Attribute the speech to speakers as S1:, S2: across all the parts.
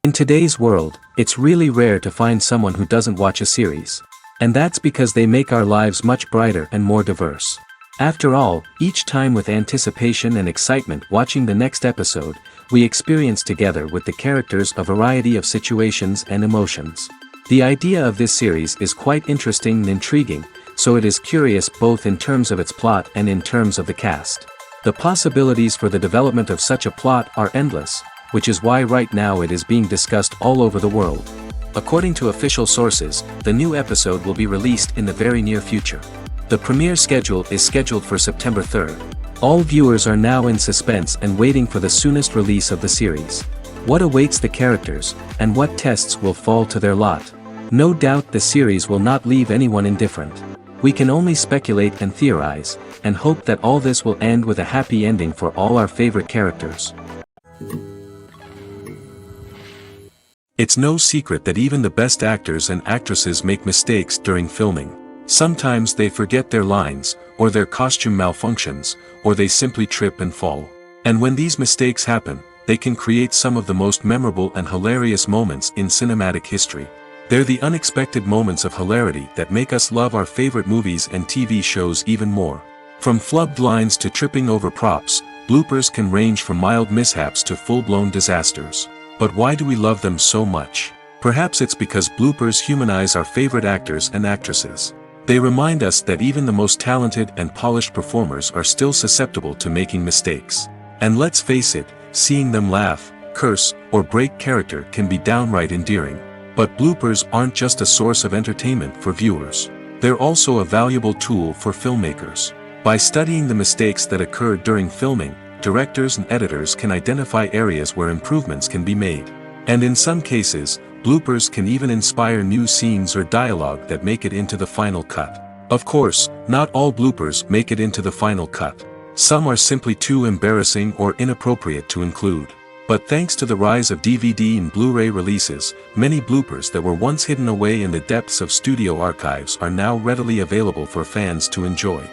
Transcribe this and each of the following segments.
S1: In today's world, it's really rare to find someone who doesn't watch a series. And that's because they make our lives much brighter and more diverse. After all, each time with anticipation and excitement watching the next episode, we experience together with the characters a variety of situations and emotions. The idea of this series is quite interesting and intriguing, so it is curious both in terms of its plot and in terms of the cast. The possibilities for the development of such a plot are endless, which is why right now it is being discussed all over the world. According to official sources, the new episode will be released in the very near future. The premiere schedule is scheduled for September 3rd. All viewers are now in suspense and waiting for the soonest release of the series. What awaits the characters, and what tests will fall to their lot? No doubt the series will not leave anyone indifferent. We can only speculate and theorize, and hope that all this will end with a happy ending for all our favorite characters. It's no secret that even the best actors and actresses make mistakes during filming. Sometimes they forget their lines, or their costume malfunctions, or they simply trip and fall. And when these mistakes happen, they can create some of the most memorable and hilarious moments in cinematic history. They're the unexpected moments of hilarity that make us love our favorite movies and TV shows even more. From flubbed lines to tripping over props, bloopers can range from mild mishaps to full-blown disasters. But why do we love them so much? Perhaps it's because bloopers humanize our favorite actors and actresses. They remind us that even the most talented and polished performers are still susceptible to making mistakes. And let's face it, seeing them laugh, curse, or break character can be downright endearing. But bloopers aren't just a source of entertainment for viewers. They're also a valuable tool for filmmakers. By studying the mistakes that occurred during filming, directors and editors can identify areas where improvements can be made. And in some cases, bloopers can even inspire new scenes or dialogue that make it into the final cut. Of course, not all bloopers make it into the final cut. Some are simply too embarrassing or inappropriate to include. But thanks to the rise of DVD and Blu-ray releases, many bloopers that were once hidden away in the depths of studio archives are now readily available for fans to enjoy.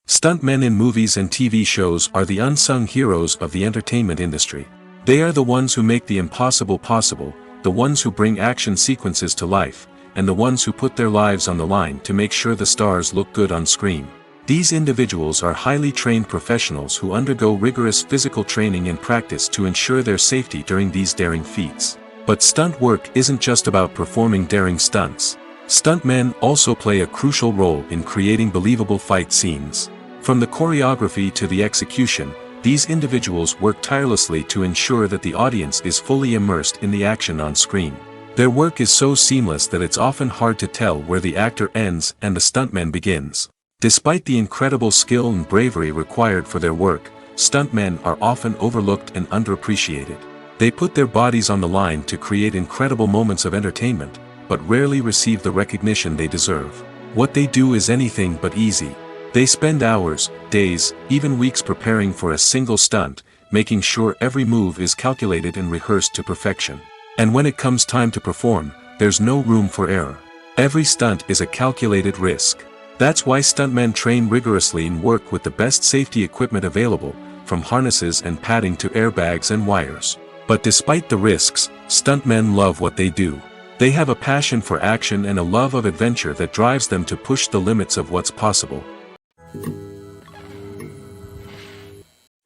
S1: Stuntmen in movies and TV shows are the unsung heroes of the entertainment industry. They are the ones who make the impossible possible, the ones who bring action sequences to life, and the ones who put their lives on the line to make sure the stars look good on screen. These individuals are highly trained professionals who undergo rigorous physical training and practice to ensure their safety during these daring feats. But stunt work isn't just about performing daring stunts. Stuntmen also play a crucial role in creating believable fight scenes. From the choreography to the execution, these individuals work tirelessly to ensure that the audience is fully immersed in the action on screen. Their work is so seamless that it's often hard to tell where the actor ends and the stuntman begins. Despite the incredible skill and bravery required for their work, stuntmen are often overlooked and underappreciated. They put their bodies on the line to create incredible moments of entertainment, but rarely receive the recognition they deserve. What they do is anything but easy. They spend hours, days, even weeks preparing for a single stunt, making sure every move is calculated and rehearsed to perfection. And when it comes time to perform, there's no room for error. Every stunt is a calculated risk. That's why stuntmen train rigorously and work with the best safety equipment available, from harnesses and padding to airbags and wires. But despite the risks, stuntmen love what they do. They have a passion for action and a love of adventure that drives them to push the limits of what's possible.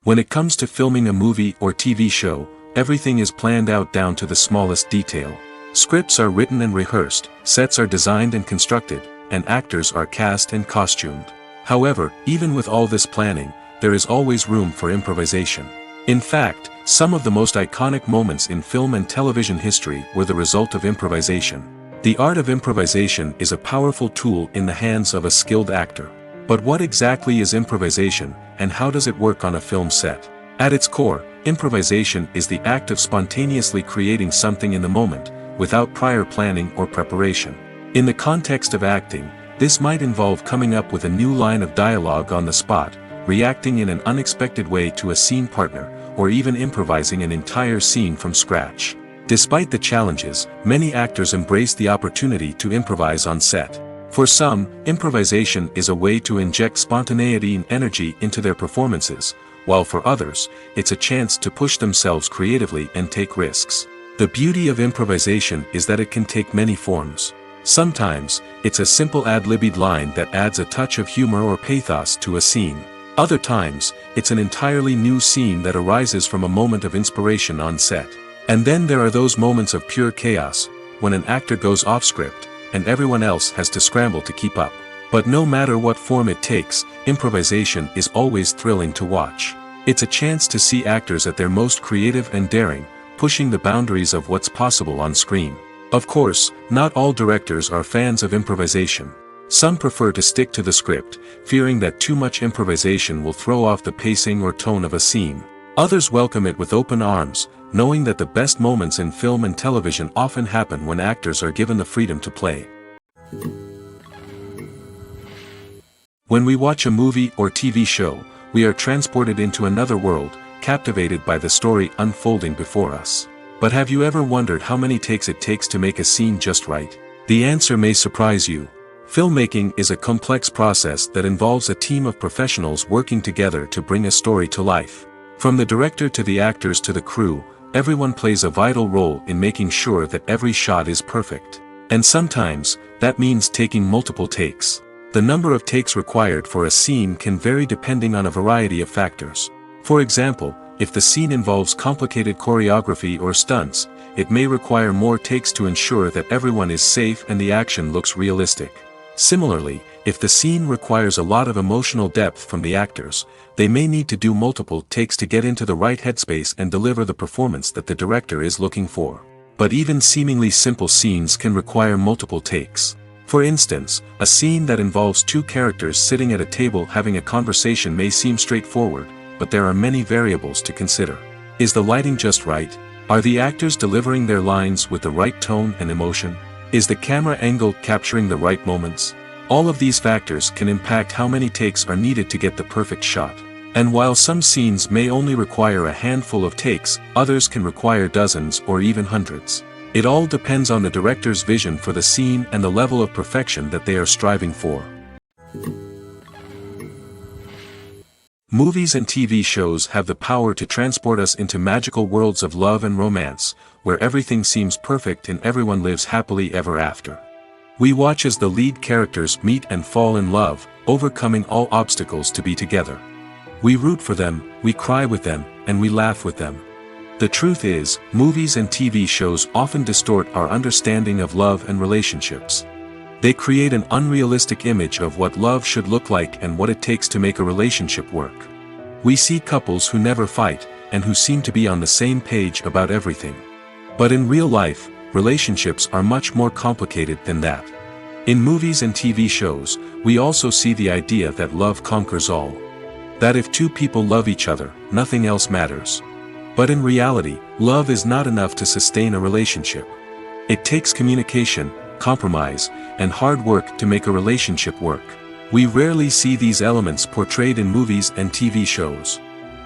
S1: When it comes to filming a movie or TV show, everything is planned out down to the smallest detail. Scripts are written and rehearsed, sets are designed and constructed, and actors are cast and costumed. However, even with all this planning, there is always room for improvisation. In fact, some of the most iconic moments in film and television history were the result of improvisation. The art of improvisation is a powerful tool in the hands of a skilled actor. But what exactly is improvisation, and how does it work on a film set? At its core, improvisation is the act of spontaneously creating something in the moment, without prior planning or preparation. In the context of acting, this might involve coming up with a new line of dialogue on the spot, reacting in an unexpected way to a scene partner, or even improvising an entire scene from scratch. Despite the challenges, many actors embrace the opportunity to improvise on set. For some, improvisation is a way to inject spontaneity and energy into their performances, while for others, it's a chance to push themselves creatively and take risks. The beauty of improvisation is that it can take many forms. Sometimes, it's a simple ad-libbed line that adds a touch of humor or pathos to a scene. Other times, it's an entirely new scene that arises from a moment of inspiration on set. And then there are those moments of pure chaos, when an actor goes off script, and everyone else has to scramble to keep up. But no matter what form it takes, improvisation is always thrilling to watch. It's a chance to see actors at their most creative and daring, pushing the boundaries of what's possible on screen. Of course, not all directors are fans of improvisation. Some prefer to stick to the script, fearing that too much improvisation will throw off the pacing or tone of a scene. Others welcome it with open arms, knowing that the best moments in film and television often happen when actors are given the freedom to play. When we watch a movie or TV show, we are transported into another world, captivated by the story unfolding before us. But have you ever wondered how many takes it takes to make a scene just right? The answer may surprise you. Filmmaking is a complex process that involves a team of professionals working together to bring a story to life. From the director to the actors to the crew, everyone plays a vital role in making sure that every shot is perfect. And sometimes, that means taking multiple takes. The number of takes required for a scene can vary depending on a variety of factors. For example, if the scene involves complicated choreography or stunts, it may require more takes to ensure that everyone is safe and the action looks realistic. Similarly, if the scene requires a lot of emotional depth from the actors, they may need to do multiple takes to get into the right headspace and deliver the performance that the director is looking for. But even seemingly simple scenes can require multiple takes. For instance, a scene that involves two characters sitting at a table having a conversation may seem straightforward, but there are many variables to consider. Is the lighting just right? Are the actors delivering their lines with the right tone and emotion? Is the camera angle capturing the right moments? All of these factors can impact how many takes are needed to get the perfect shot. And while some scenes may only require a handful of takes, others can require dozens or even hundreds. It all depends on the director's vision for the scene and the level of perfection that they are striving for. Movies and TV shows have the power to transport us into magical worlds of love and romance, where everything seems perfect and everyone lives happily ever after. We watch as the lead characters meet and fall in love, overcoming all obstacles to be together. We root for them, we cry with them, and we laugh with them. The truth is, movies and TV shows often distort our understanding of love and relationships. They create an unrealistic image of what love should look like and what it takes to make a relationship work. We see couples who never fight, and who seem to be on the same page about everything. But in real life, relationships are much more complicated than that. In movies and TV shows, we also see the idea that love conquers all. That if two people love each other, nothing else matters. But in reality, love is not enough to sustain a relationship. It takes communication, compromise, and hard work to make a relationship work. We rarely see these elements portrayed in movies and TV shows.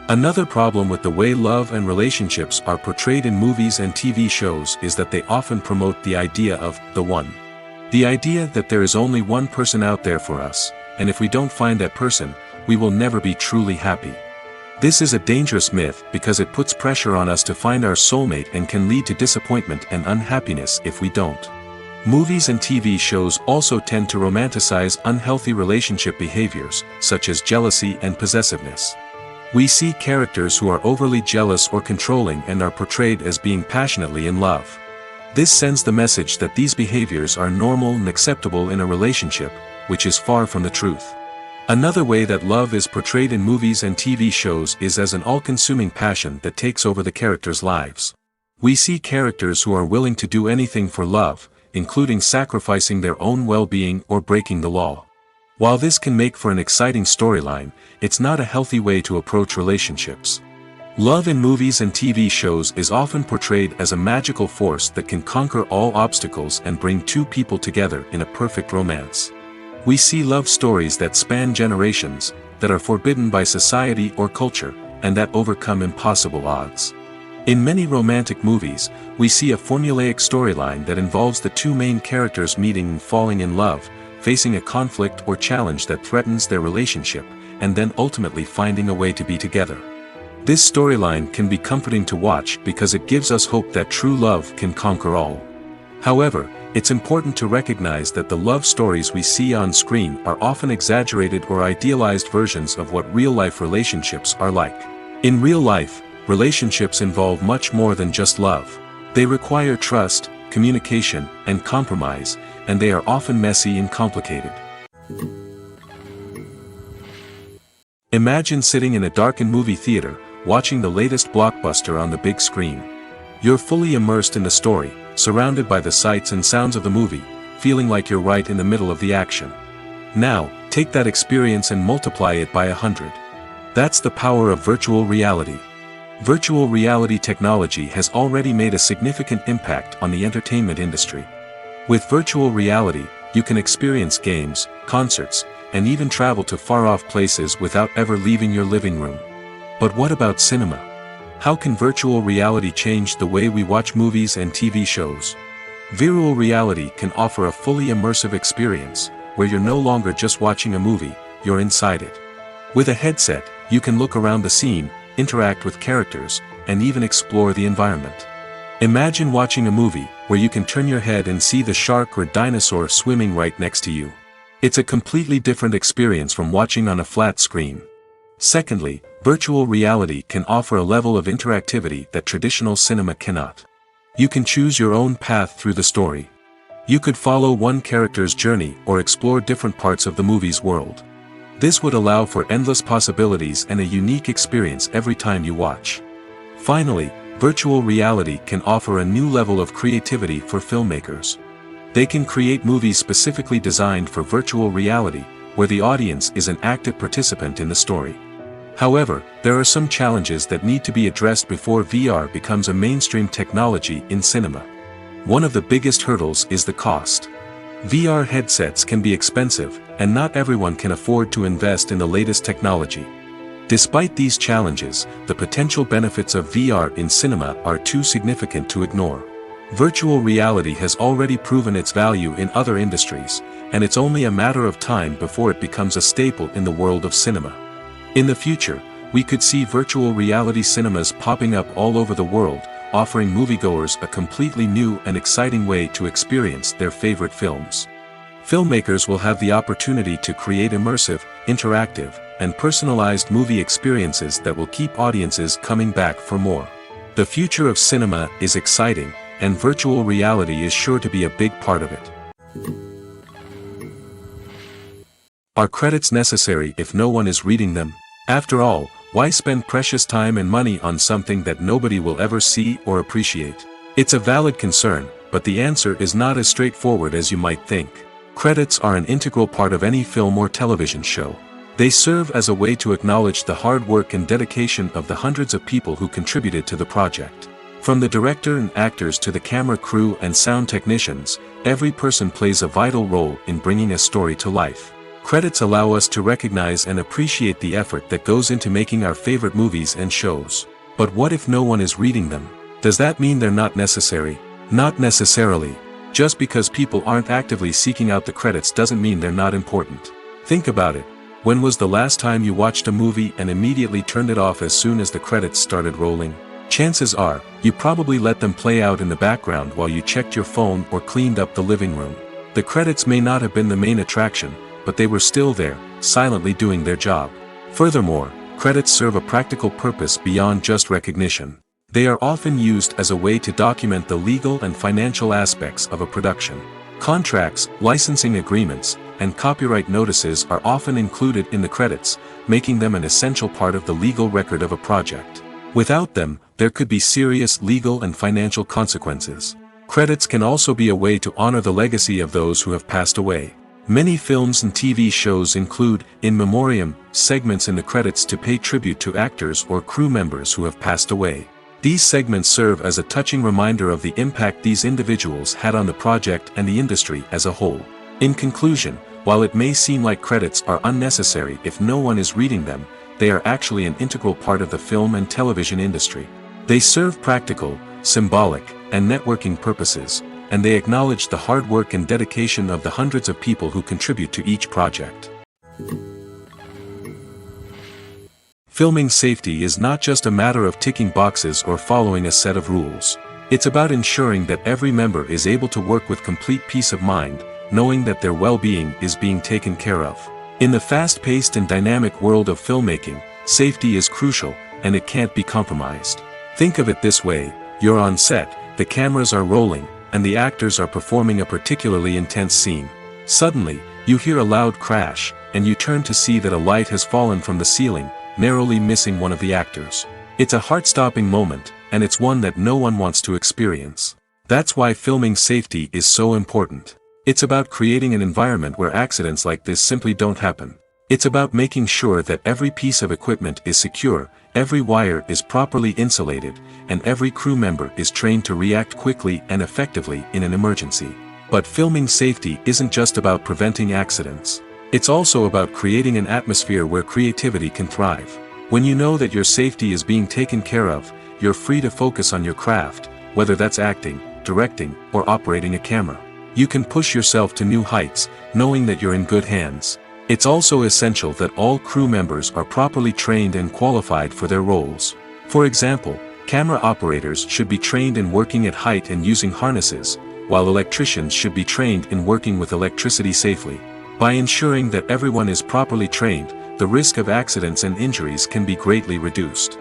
S1: Another problem with the way love and relationships are portrayed in movies and TV shows is that they often promote the idea of the one. The idea that there is only one person out there for us, and if we don't find that person, we will never be truly happy. This is a dangerous myth because it puts pressure on us to find our soulmate and can lead to disappointment and unhappiness if we don't. Movies and TV shows also tend to romanticize unhealthy relationship behaviors, such as jealousy and possessiveness. We see characters who are overly jealous or controlling and are portrayed as being passionately in love. This sends the message that these behaviors are normal and acceptable in a relationship, which is far from the truth. Another way that love is portrayed in movies and TV shows is as an all-consuming passion that takes over the characters' lives. We see characters who are willing to do anything for love, including sacrificing their own well-being or breaking the law. While this can make for an exciting storyline, it's not a healthy way to approach relationships. Love in movies and TV shows is often portrayed as a magical force that can conquer all obstacles and bring two people together in a perfect romance. We see love stories that span generations, that are forbidden by society or culture, and that overcome impossible odds. In many romantic movies, we see a formulaic storyline that involves the two main characters meeting and falling in love, facing a conflict or challenge that threatens their relationship, and then ultimately finding a way to be together. This storyline can be comforting to watch because it gives us hope that true love can conquer all. However, it's important to recognize that the love stories we see on screen are often exaggerated or idealized versions of what real-life relationships are like. In real life, relationships involve much more than just love. They require trust, communication, and compromise, and they are often messy and complicated. Imagine sitting in a darkened movie theater, watching the latest blockbuster on the big screen. You're fully immersed in the story, surrounded by the sights and sounds of the movie, feeling like you're right in the middle of the action. Now, take that experience and multiply it by 100. That's the power of virtual reality. Virtual reality technology has already made a significant impact on the entertainment industry. With virtual reality, you can experience games, concerts, and even travel to far-off places without ever leaving your living room. But what about cinema? How can virtual reality change the way we watch movies and TV shows? Virtual reality can offer a fully immersive experience, where you're no longer just watching a movie, you're inside it. With a headset, you can look around the scene, interact with characters, and even explore the environment. Imagine watching a movie where you can turn your head and see the shark or dinosaur swimming right next to you. It's a completely different experience from watching on a flat screen. Secondly, virtual reality can offer a level of interactivity that traditional cinema cannot. You can choose your own path through the story. You could follow one character's journey or explore different parts of the movie's world. This would allow for endless possibilities and a unique experience every time you watch. Finally, virtual reality can offer a new level of creativity for filmmakers. They can create movies specifically designed for virtual reality, where the audience is an active participant in the story. However, there are some challenges that need to be addressed before VR becomes a mainstream technology in cinema. One of the biggest hurdles is the cost. VR headsets can be expensive, and not everyone can afford to invest in the latest technology. Despite these challenges, the potential benefits of VR in cinema are too significant to ignore. Virtual reality has already proven its value in other industries, and it's only a matter of time before it becomes a staple in the world of cinema. In the future, we could see virtual reality cinemas popping up all over the world, offering moviegoers a completely new and exciting way to experience their favorite films. Filmmakers will have the opportunity to create immersive, interactive, and personalized movie experiences that will keep audiences coming back for more. The future of cinema is exciting, and virtual reality is sure to be a big part of it. Are credits necessary if no one is reading them? After all, why spend precious time and money on something that nobody will ever see or appreciate? It's a valid concern, but the answer is not as straightforward as you might think. Credits are an integral part of any film or television show. They serve as a way to acknowledge the hard work and dedication of the hundreds of people who contributed to the project. From the director and actors to the camera crew and sound technicians, every person plays a vital role in bringing a story to life. Credits allow us to recognize and appreciate the effort that goes into making our favorite movies and shows. But what if no one is reading them? Does that mean they're not necessary? Not necessarily. Just because people aren't actively seeking out the credits doesn't mean they're not important. Think about it. When was the last time you watched a movie and immediately turned it off as soon as the credits started rolling? Chances are, you probably let them play out in the background while you checked your phone or cleaned up the living room. The credits may not have been the main attraction, but they were still there, silently doing their job. Furthermore, credits serve a practical purpose beyond just recognition. They are often used as a way to document the legal and financial aspects of a production. Contracts, licensing agreements, and copyright notices are often included in the credits, making them an essential part of the legal record of a project. Without them, there could be serious legal and financial consequences. Credits can also be a way to honor the legacy of those who have passed away. Many films and TV shows include, in memoriam, segments in the credits to pay tribute to actors or crew members who have passed away. These segments serve as a touching reminder of the impact these individuals had on the project and the industry as a whole. In conclusion, while it may seem like credits are unnecessary if no one is reading them, they are actually an integral part of the film and television industry. They serve practical, symbolic, and networking purposes, and they acknowledge the hard work and dedication of the hundreds of people who contribute to each project. Filming safety is not just a matter of ticking boxes or following a set of rules. It's about ensuring that every member is able to work with complete peace of mind, knowing that their well-being is being taken care of. In the fast-paced and dynamic world of filmmaking, safety is crucial, and it can't be compromised. Think of it this way: you're on set, the cameras are rolling, and the actors are performing a particularly intense scene. Suddenly, you hear a loud crash, and you turn to see that a light has fallen from the ceiling, narrowly missing one of the actors. It's a heart-stopping moment, and it's one that no one wants to experience. That's why filming safety is so important. It's about creating an environment where accidents like this simply don't happen. It's about making sure that every piece of equipment is secure, every wire is properly insulated, and every crew member is trained to react quickly and effectively in an emergency. But filming safety isn't just about preventing accidents. It's also about creating an atmosphere where creativity can thrive. When you know that your safety is being taken care of, you're free to focus on your craft, whether that's acting, directing, or operating a camera. You can push yourself to new heights, knowing that you're in good hands. It's also essential that all crew members are properly trained and qualified for their roles. For example, camera operators should be trained in working at height and using harnesses, while electricians should be trained in working with electricity safely. By ensuring that everyone is properly trained, the risk of accidents and injuries can be greatly reduced.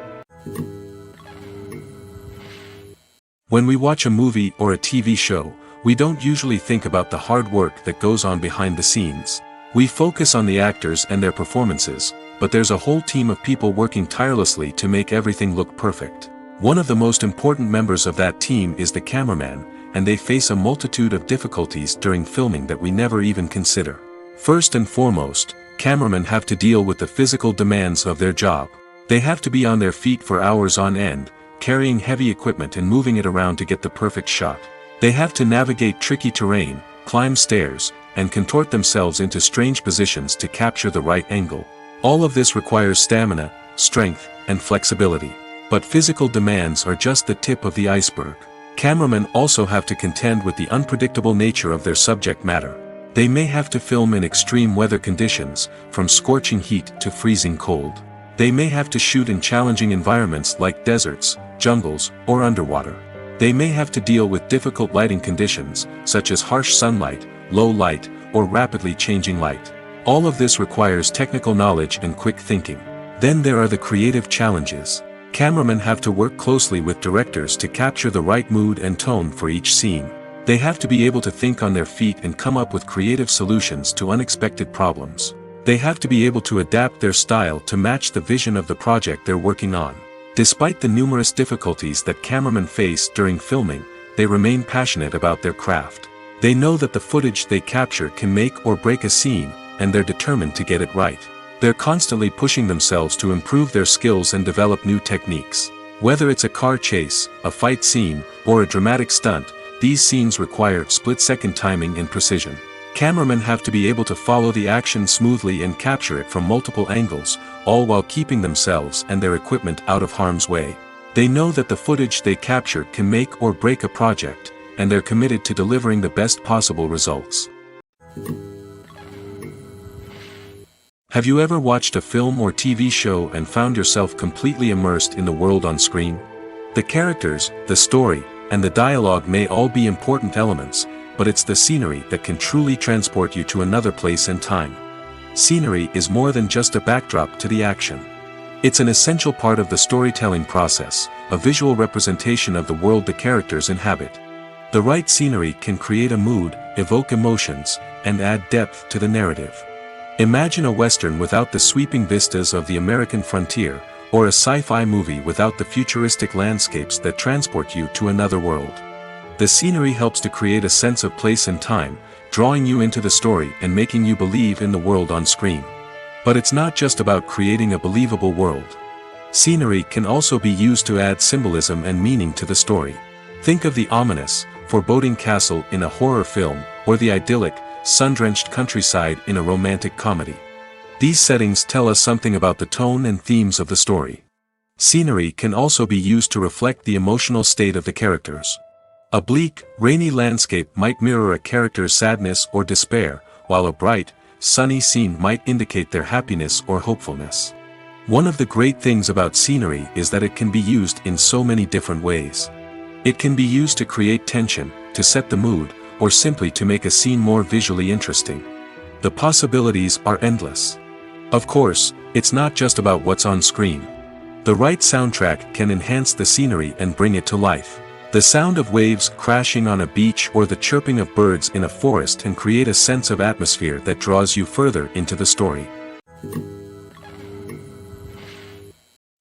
S1: When we watch a movie or a TV show, we don't usually think about the hard work that goes on behind the scenes. We focus on the actors and their performances, but there's a whole team of people working tirelessly to make everything look perfect. One of the most important members of that team is the cameraman, and they face a multitude of difficulties during filming that we never even consider. First and foremost, cameramen have to deal with the physical demands of their job. They have to be on their feet for hours on end, carrying heavy equipment and moving it around to get the perfect shot. They have to navigate tricky terrain, climb stairs, and contort themselves into strange positions to capture the right angle. All of this requires stamina, strength, and flexibility. But physical demands are just the tip of the iceberg. Cameramen also have to contend with the unpredictable nature of their subject matter. They may have to film in extreme weather conditions, from scorching heat to freezing cold. They may have to shoot in challenging environments like deserts, jungles, or underwater. They may have to deal with difficult lighting conditions, such as harsh sunlight, low light, or rapidly changing light. All of this requires technical knowledge and quick thinking. Then there are the creative challenges. Cameramen have to work closely with directors to capture the right mood and tone for each scene. They have to be able to think on their feet and come up with creative solutions to unexpected problems. They have to be able to adapt their style to match the vision of the project they're working on. Despite the numerous difficulties that cameramen face during filming, they remain passionate about their craft. They know that the footage they capture can make or break a scene, and they're determined to get it right. They're constantly pushing themselves to improve their skills and develop new techniques. Whether it's a car chase, a fight scene, or a dramatic stunt, these scenes require split-second timing and precision. Cameramen have to be able to follow the action smoothly and capture it from multiple angles, all while keeping themselves and their equipment out of harm's way. They know that the footage they capture can make or break a project, and they're committed to delivering the best possible results. Have you ever watched a film or TV show and found yourself completely immersed in the world on screen? The characters, the story, and the dialogue may all be important elements, but it's the scenery that can truly transport you to another place and time. Scenery is more than just a backdrop to the action. It's an essential part of the storytelling process, a visual representation of the world the characters inhabit. The right scenery can create a mood, evoke emotions, and add depth to the narrative. Imagine a Western without the sweeping vistas of the American frontier, or a sci-fi movie without the futuristic landscapes that transport you to another world. The scenery helps to create a sense of place and time, drawing you into the story and making you believe in the world on screen. But it's not just about creating a believable world. Scenery can also be used to add symbolism and meaning to the story. Think of the ominous, foreboding castle in a horror film, or the idyllic, sun-drenched countryside in a romantic comedy. These settings tell us something about the tone and themes of the story. Scenery can also be used to reflect the emotional state of the characters. A bleak, rainy landscape might mirror a character's sadness or despair, while a bright, sunny scene might indicate their happiness or hopefulness. One of the great things about scenery is that it can be used in so many different ways. It can be used to create tension, to set the mood, or simply to make a scene more visually interesting. The possibilities are endless. Of course, it's not just about what's on screen. The right soundtrack can enhance the scenery and bring it to life. The sound of waves crashing on a beach or the chirping of birds in a forest can create a sense of atmosphere that draws you further into the story.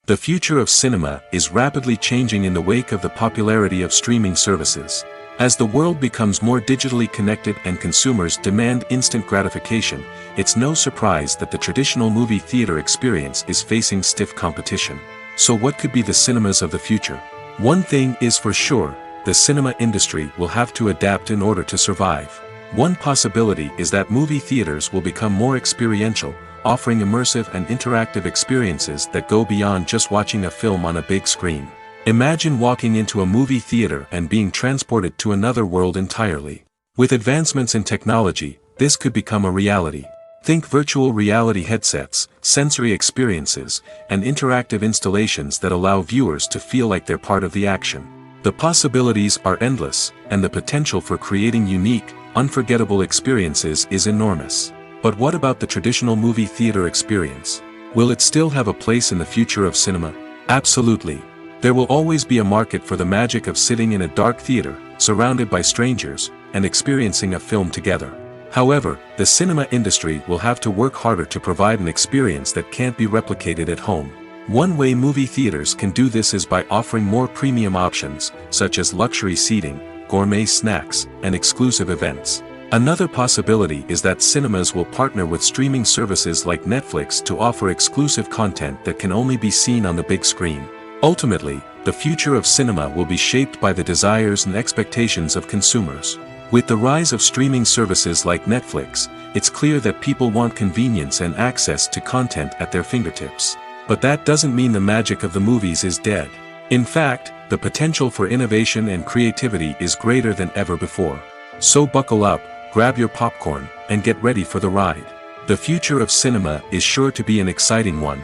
S1: The future of cinema is rapidly changing in the wake of the popularity of streaming services. As the world becomes more digitally connected and consumers demand instant gratification, it's no surprise that the traditional movie theater experience is facing stiff competition. So what could be the cinemas of the future? One thing is for sure, the cinema industry will have to adapt in order to survive. One possibility is that movie theaters will become more experiential, offering immersive and interactive experiences that go beyond just watching a film on a big screen. Imagine walking into a movie theater and being transported to another world entirely. With advancements in technology, this could become a reality. Think virtual reality headsets, sensory experiences, and interactive installations that allow viewers to feel like they're part of the action. The possibilities are endless, and the potential for creating unique, unforgettable experiences is enormous. But what about the traditional movie theater experience? Will it still have a place in the future of cinema? Absolutely. There will always be a market for the magic of sitting in a dark theater, surrounded by strangers, and experiencing a film together. However, the cinema industry will have to work harder to provide an experience that can't be replicated at home. One way movie theaters can do this is by offering more premium options, such as luxury seating, gourmet snacks, and exclusive events. Another possibility is that cinemas will partner with streaming services like Netflix to offer exclusive content that can only be seen on the big screen. Ultimately, the future of cinema will be shaped by the desires and expectations of consumers. With the rise of streaming services like Netflix, it's clear that people want convenience and access to content at their fingertips. But that doesn't mean the magic of the movies is dead. In fact, the potential for innovation and creativity is greater than ever before. So buckle up, grab your popcorn, and get ready for the ride. The future of cinema is sure to be an exciting one.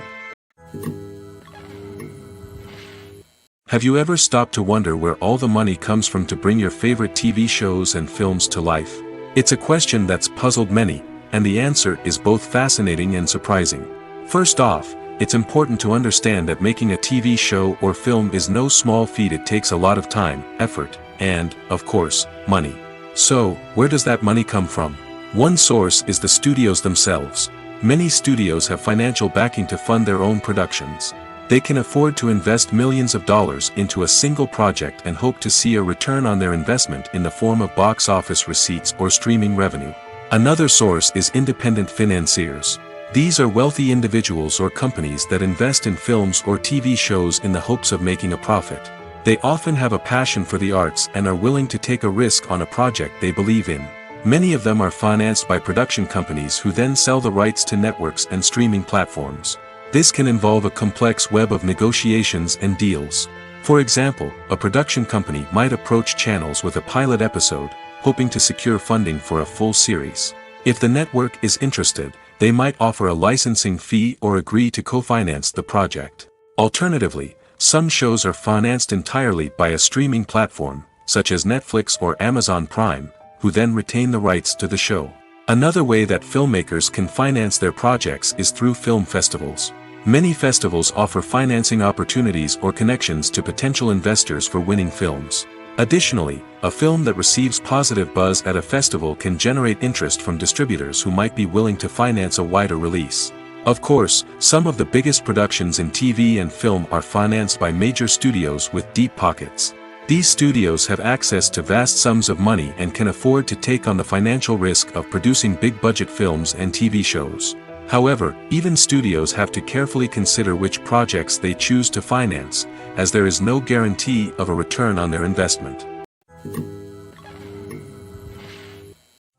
S1: Have you ever stopped to wonder where all the money comes from to bring your favorite TV shows and films to life? It's a question that's puzzled many, and the answer is both fascinating and surprising. First off, it's important to understand that making a TV show or film is no small feat. It takes a lot of time, effort, and, of course, money. So, where does that money come from? One source is the studios themselves. Many studios have financial backing to fund their own productions. They can afford to invest millions of dollars into a single project and hope to see a return on their investment in the form of box office receipts or streaming revenue. Another source is independent financiers. These are wealthy individuals or companies that invest in films or TV shows in the hopes of making a profit. They often have a passion for the arts and are willing to take a risk on a project they believe in. Many of them are financed by production companies who then sell the rights to networks and streaming platforms. This can involve a complex web of negotiations and deals. For example, a production company might approach channels with a pilot episode, hoping to secure funding for a full series. If the network is interested, they might offer a licensing fee or agree to co-finance the project. Alternatively, some shows are financed entirely by a streaming platform, such as Netflix or Amazon Prime, who then retain the rights to the show. Another way that filmmakers can finance their projects is through film festivals. Many festivals offer financing opportunities or connections to potential investors for winning films. Additionally, a film that receives positive buzz at a festival can generate interest from distributors who might be willing to finance a wider release. Of course, some of the biggest productions in TV and film are financed by major studios with deep pockets. These studios have access to vast sums of money and can afford to take on the financial risk of producing big-budget films and TV shows. However, even studios have to carefully consider which projects they choose to finance, as there is no guarantee of a return on their investment.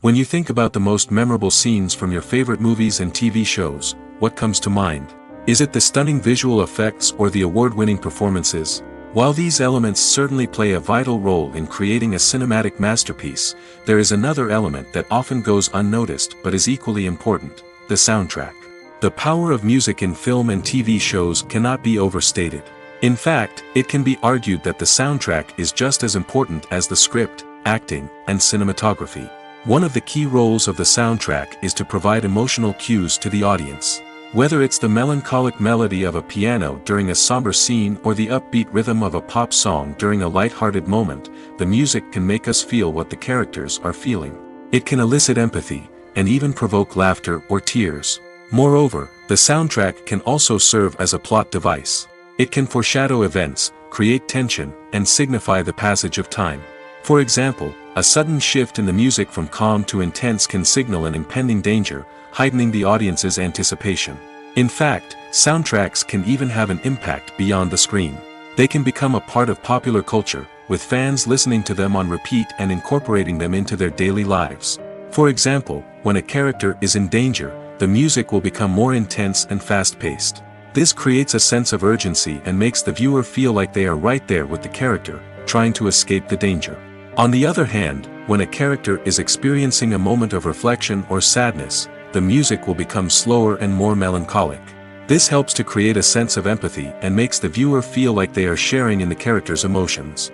S1: When you think about the most memorable scenes from your favorite movies and TV shows, what comes to mind? Is it the stunning visual effects or the award-winning performances? While these elements certainly play a vital role in creating a cinematic masterpiece, there is another element that often goes unnoticed but is equally important: the soundtrack. The power of music in film and TV shows cannot be overstated. In fact, it can be argued that the soundtrack is just as important as the script, acting, and cinematography. One of the key roles of the soundtrack is to provide emotional cues to the audience. Whether it's the melancholic melody of a piano during a somber scene or the upbeat rhythm of a pop song during a light-hearted moment, the music can make us feel what the characters are feeling. It can elicit empathy, and even provoke laughter or tears. Moreover, the soundtrack can also serve as a plot device. It can foreshadow events, create tension, and signify the passage of time. For example, a sudden shift in the music from calm to intense can signal an impending danger, heightening the audience's anticipation. In fact, soundtracks can even have an impact beyond the screen. They can become a part of popular culture, with fans listening to them on repeat and incorporating them into their daily lives. For example, when a character is in danger, the music will become more intense and fast-paced. This creates a sense of urgency and makes the viewer feel like they are right there with the character, trying to escape the danger. On the other hand, when a character is experiencing a moment of reflection or sadness, the music will become slower and more melancholic. This helps to create a sense of empathy and makes the viewer feel like they are sharing in the character's emotions.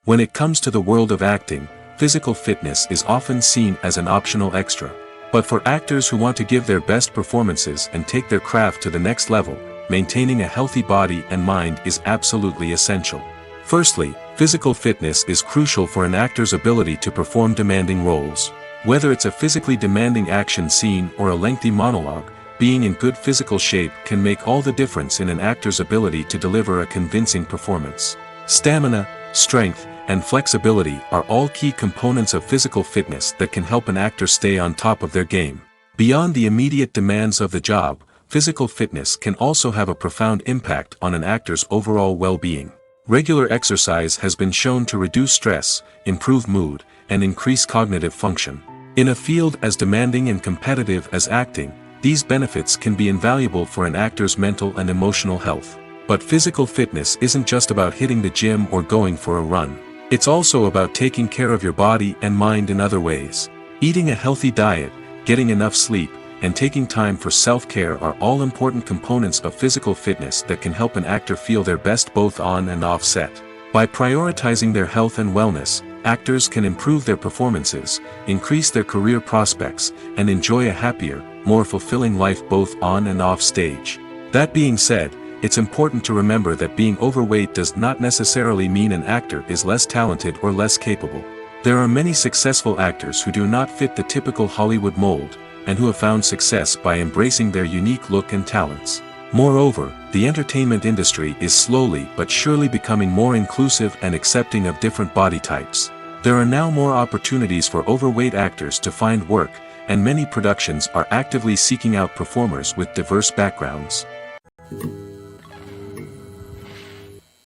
S1: When it comes to the world of acting, physical fitness is often seen as an optional extra. But for actors who want to give their best performances and take their craft to the next level, maintaining a healthy body and mind is absolutely essential. Firstly, physical fitness is crucial for an actor's ability to perform demanding roles. Whether it's a physically demanding action scene or a lengthy monologue, being in good physical shape can make all the difference in an actor's ability to deliver a convincing performance. Stamina, strength, and flexibility are all key components of physical fitness that can help an actor stay on top of their game. Beyond the immediate demands of the job, physical fitness can also have a profound impact on an actor's overall well-being. Regular exercise has been shown to reduce stress, improve mood, and increase cognitive function. In a field as demanding and competitive as acting, these benefits can be invaluable for an actor's mental and emotional health. But physical fitness isn't just about hitting the gym or going for a run. It's also about taking care of your body and mind in other ways. Eating a healthy diet, getting enough sleep, and taking time for self-care are all important components of physical fitness that can help an actor feel their best both on and off set. By prioritizing their health and wellness, actors can improve their performances, increase their career prospects, and enjoy a happier, more fulfilling life both on and off stage. That being said, it's important to remember that being overweight does not necessarily mean an actor is less talented or less capable. There are many successful actors who do not fit the typical Hollywood mold, and who have found success by embracing their unique look and talents. Moreover, the entertainment industry is slowly but surely becoming more inclusive and accepting of different body types. There are now more opportunities for overweight actors to find work, and many productions are actively seeking out performers with diverse backgrounds.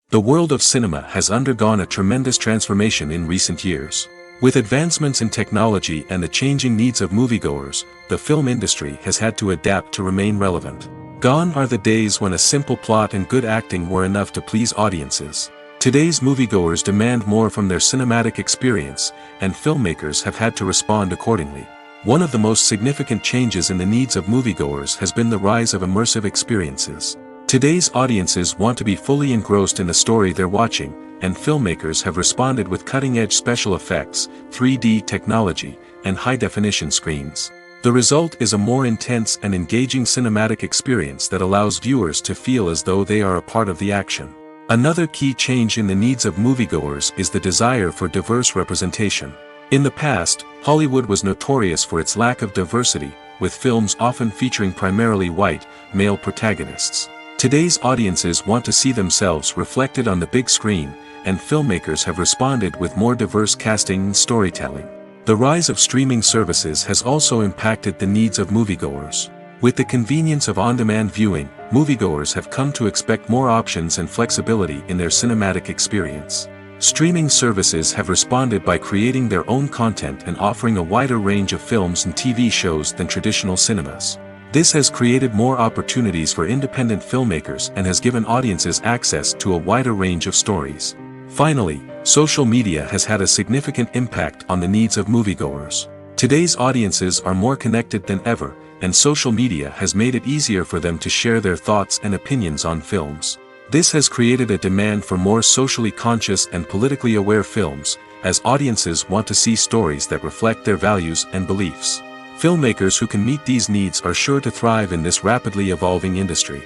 S1: The world of cinema has undergone a tremendous transformation in recent years. With advancements in technology and the changing needs of moviegoers, the film industry has had to adapt to remain relevant. Gone are the days when a simple plot and good acting were enough to please audiences. Today's moviegoers demand more from their cinematic experience, and filmmakers have had to respond accordingly. One of the most significant changes in the needs of moviegoers has been the rise of immersive experiences. Today's audiences want to be fully engrossed in the story they're watching, and filmmakers have responded with cutting-edge special effects, 3D technology, and high-definition screens. The result is a more intense and engaging cinematic experience that allows viewers to feel as though they are a part of the action. Another key change in the needs of moviegoers is the desire for diverse representation. In the past, Hollywood was notorious for its lack of diversity, with films often featuring primarily white, male protagonists. Today's audiences want to see themselves reflected on the big screen, and filmmakers have responded with more diverse casting and storytelling. The rise of streaming services has also impacted the needs of moviegoers. With the convenience of on-demand viewing, moviegoers have come to expect more options and flexibility in their cinematic experience. Streaming services have responded by creating their own content and offering a wider range of films and TV shows than traditional cinemas. This has created more opportunities for independent filmmakers and has given audiences access to a wider range of stories. Finally, social media has had a significant impact on the needs of moviegoers. Today's audiences are more connected than ever, and social media has made it easier for them to share their thoughts and opinions on films. This has created a demand for more socially conscious and politically aware films, as audiences want to see stories that reflect their values and beliefs. Filmmakers who can meet these needs are sure to thrive in this rapidly evolving industry.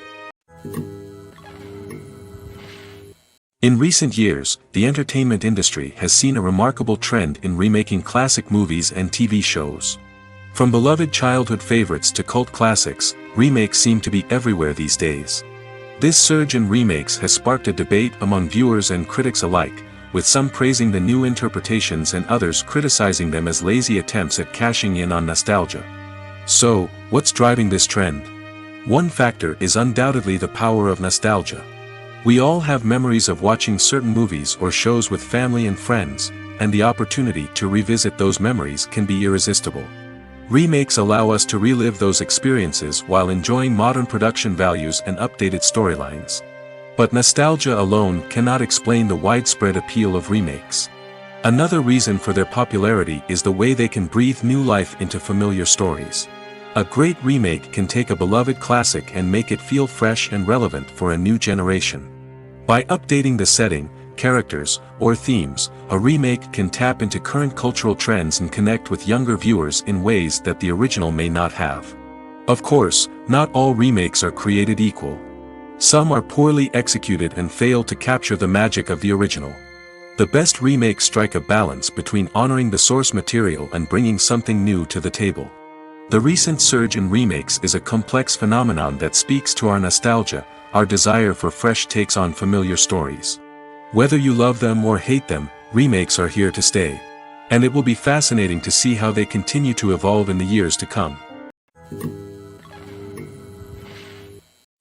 S1: In recent years, the entertainment industry has seen a remarkable trend in remaking classic movies and TV shows. From beloved childhood favorites to cult classics, remakes seem to be everywhere these days. This surge in remakes has sparked a debate among viewers and critics alike, with some praising the new interpretations and others criticizing them as lazy attempts at cashing in on nostalgia. So, what's driving this trend? One factor is undoubtedly the power of nostalgia. We all have memories of watching certain movies or shows with family and friends, and the opportunity to revisit those memories can be irresistible. Remakes allow us to relive those experiences while enjoying modern production values and updated storylines. But nostalgia alone cannot explain the widespread appeal of remakes. Another reason for their popularity is the way they can breathe new life into familiar stories. A great remake can take a beloved classic and make it feel fresh and relevant for a new generation. By updating the setting, characters, or themes, a remake can tap into current cultural trends and connect with younger viewers in ways that the original may not have. Of course, not all remakes are created equal. Some are poorly executed and fail to capture the magic of the original. The best remakes strike a balance between honoring the source material and bringing something new to the table. The recent surge in remakes is a complex phenomenon that speaks to our nostalgia, our desire for fresh takes on familiar stories. Whether you love them or hate them, remakes are here to stay. And it will be fascinating to see how they continue to evolve in the years to come.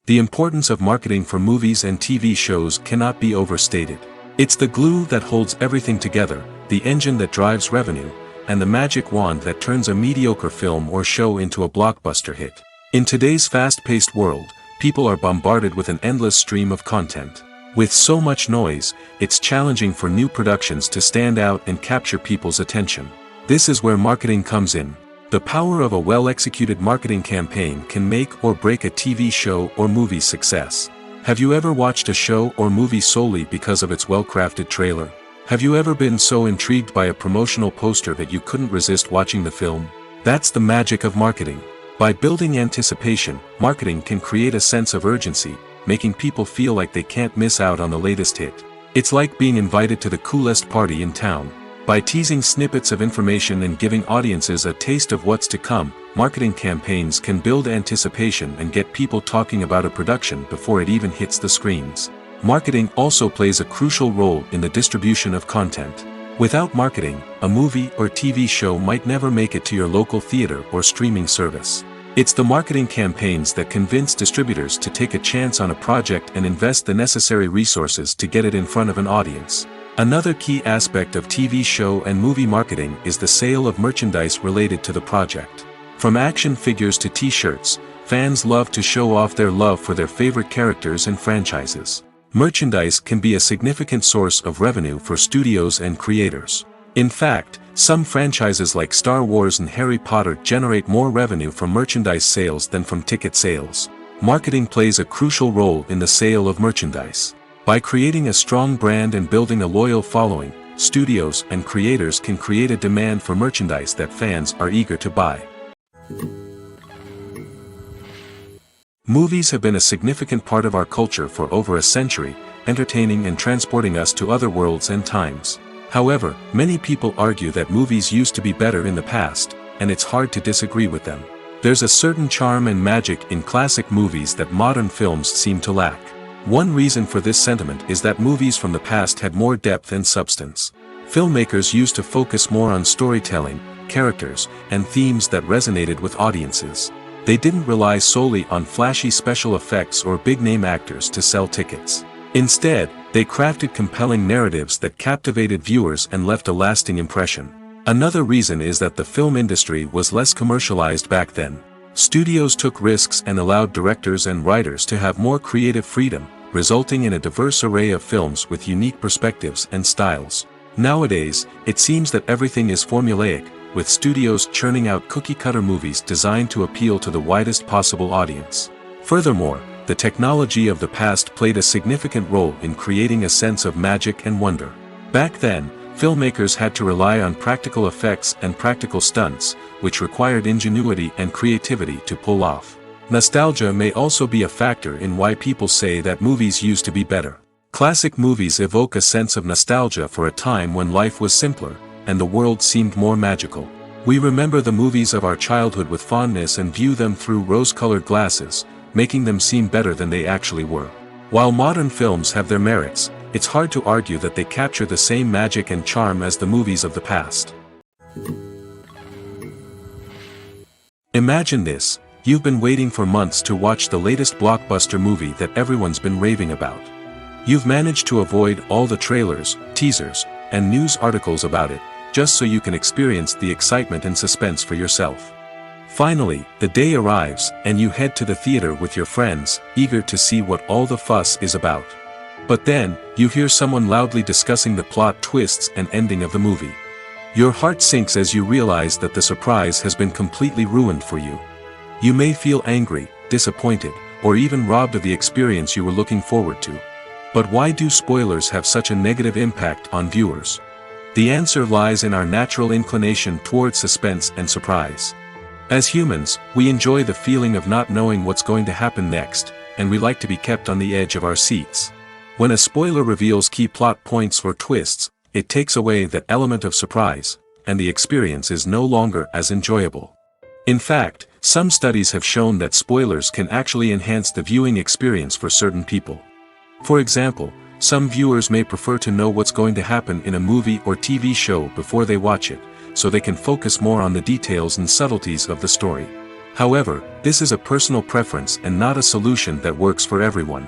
S1: The importance of marketing for movies and TV shows cannot be overstated. It's the glue that holds everything together, the engine that drives revenue, and the magic wand that turns a mediocre film or show into a blockbuster hit. In today's fast-paced world, people are bombarded with an endless stream of content. With so much noise, it's challenging for new productions to stand out and capture people's attention. This is where marketing comes in. The power of a well-executed marketing campaign can make or break a TV show or movie's success. Have you ever watched a show or movie solely because of its well-crafted trailer? Have you ever been so intrigued by a promotional poster that you couldn't resist watching the film? That's the magic of marketing. By building anticipation, marketing can create a sense of urgency, making people feel like they can't miss out on the latest hit. It's like being invited to the coolest party in town. By teasing snippets of information and giving audiences a taste of what's to come, marketing campaigns can build anticipation and get people talking about a production before it even hits the screens. Marketing also plays a crucial role in the distribution of content. Without marketing, a movie or TV show might never make it to your local theater or streaming service. It's the marketing campaigns that convince distributors to take a chance on a project and invest the necessary resources to get it in front of an audience. Another key aspect of TV show and movie marketing is the sale of merchandise related to the project. From action figures to t-shirts, fans love to show off their love for their favorite characters and franchises. Merchandise can be a significant source of revenue for studios and creators. In fact, some franchises like Star Wars and Harry Potter generate more revenue from merchandise sales than from ticket sales. Marketing plays a crucial role in the sale of merchandise. By creating a strong brand and building a loyal following, studios and creators can create a demand for merchandise that fans are eager to buy. Movies have been a significant part of our culture for over a century, entertaining and transporting us to other worlds and times. However, many people argue that movies used to be better in the past, and it's hard to disagree with them. There's a certain charm and magic in classic movies that modern films seem to lack. One reason for this sentiment is that movies from the past had more depth and substance. Filmmakers used to focus more on storytelling, characters, and themes that resonated with audiences. They didn't rely solely on flashy special effects or big-name actors to sell tickets. Instead, they crafted compelling narratives that captivated viewers and left a lasting impression. Another reason is that the film industry was less commercialized back then. Studios took risks and allowed directors and writers to have more creative freedom, resulting in a diverse array of films with unique perspectives and styles. Nowadays, it seems that everything is formulaic, with studios churning out cookie-cutter movies designed to appeal to the widest possible audience. Furthermore, the technology of the past played a significant role in creating a sense of magic and wonder. Back then, filmmakers had to rely on practical effects and practical stunts, which required ingenuity and creativity to pull off. Nostalgia may also be a factor in why people say that movies used to be better. Classic movies evoke a sense of nostalgia for a time when life was simpler, and the world seemed more magical. We remember the movies of our childhood with fondness and view them through rose-colored glasses, making them seem better than they actually were. While modern films have their merits, it's hard to argue that they capture the same magic and charm as the movies of the past. Imagine this: you've been waiting for months to watch the latest blockbuster movie that everyone's been raving about. You've managed to avoid all the trailers, teasers, and news articles about it, just so you can experience the excitement and suspense for yourself. Finally, the day arrives, and you head to the theater with your friends, eager to see what all the fuss is about. But then, you hear someone loudly discussing the plot twists and ending of the movie. Your heart sinks as you realize that the surprise has been completely ruined for you. You may feel angry, disappointed, or even robbed of the experience you were looking forward to. But why do spoilers have such a negative impact on viewers? The answer lies in our natural inclination towards suspense and surprise. As humans, we enjoy the feeling of not knowing what's going to happen next, and we like to be kept on the edge of our seats. When a spoiler reveals key plot points or twists, it takes away that element of surprise, and the experience is no longer as enjoyable. In fact, some studies have shown that spoilers can actually enhance the viewing experience for certain people. For example, some viewers may prefer to know what's going to happen in a movie or TV show before they watch it, so they can focus more on the details and subtleties of the story. However, this is a personal preference and not a solution that works for everyone.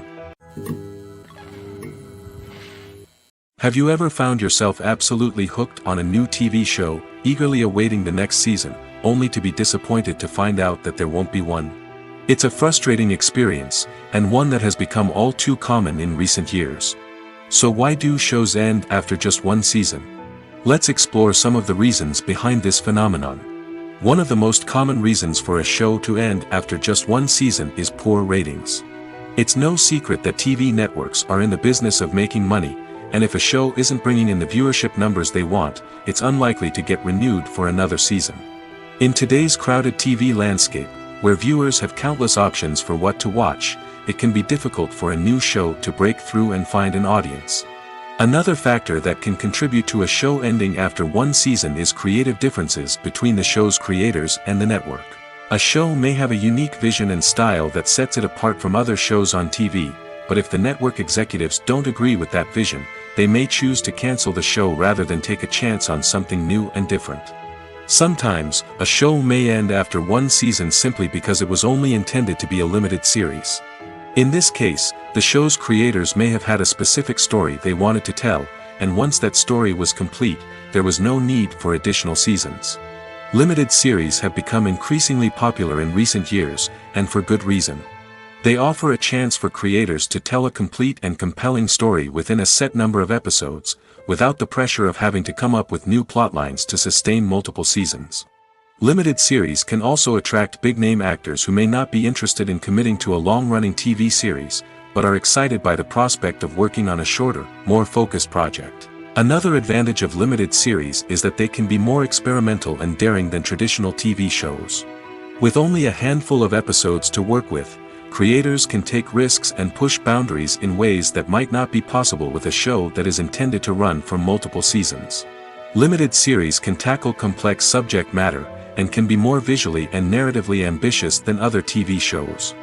S1: Have you ever found yourself absolutely hooked on a new TV show, eagerly awaiting the next season, only to be disappointed to find out that there won't be one? It's a frustrating experience, and one that has become all too common in recent years. So why do shows end after just one season? Let's explore some of the reasons behind this phenomenon. One of the most common reasons for a show to end after just one season is poor ratings. It's no secret that TV networks are in the business of making money, and if a show isn't bringing in the viewership numbers they want, it's unlikely to get renewed for another season. In today's crowded TV landscape, where viewers have countless options for what to watch, it can be difficult for a new show to break through and find an audience. Another factor that can contribute to a show ending after one season is creative differences between the show's creators and the network. A show may have a unique vision and style that sets it apart from other shows on TV, but if the network executives don't agree with that vision, they may choose to cancel the show rather than take a chance on something new and different. Sometimes, a show may end after one season simply because it was only intended to be a limited series. In this case, the show's creators may have had a specific story they wanted to tell, and once that story was complete, there was no need for additional seasons. Limited series have become increasingly popular in recent years, and for good reason. They offer a chance for creators to tell a complete and compelling story within a set number of episodes, without the pressure of having to come up with new plotlines to sustain multiple seasons. Limited series can also attract big-name actors who may not be interested in committing to a long-running TV series, but are excited by the prospect of working on a shorter, more focused project. Another advantage of limited series is that they can be more experimental and daring than traditional TV shows. With only a handful of episodes to work with, creators can take risks and push boundaries in ways that might not be possible with a show that is intended to run for multiple seasons. Limited series can tackle complex subject matter, and can be more visually and narratively ambitious than other TV shows.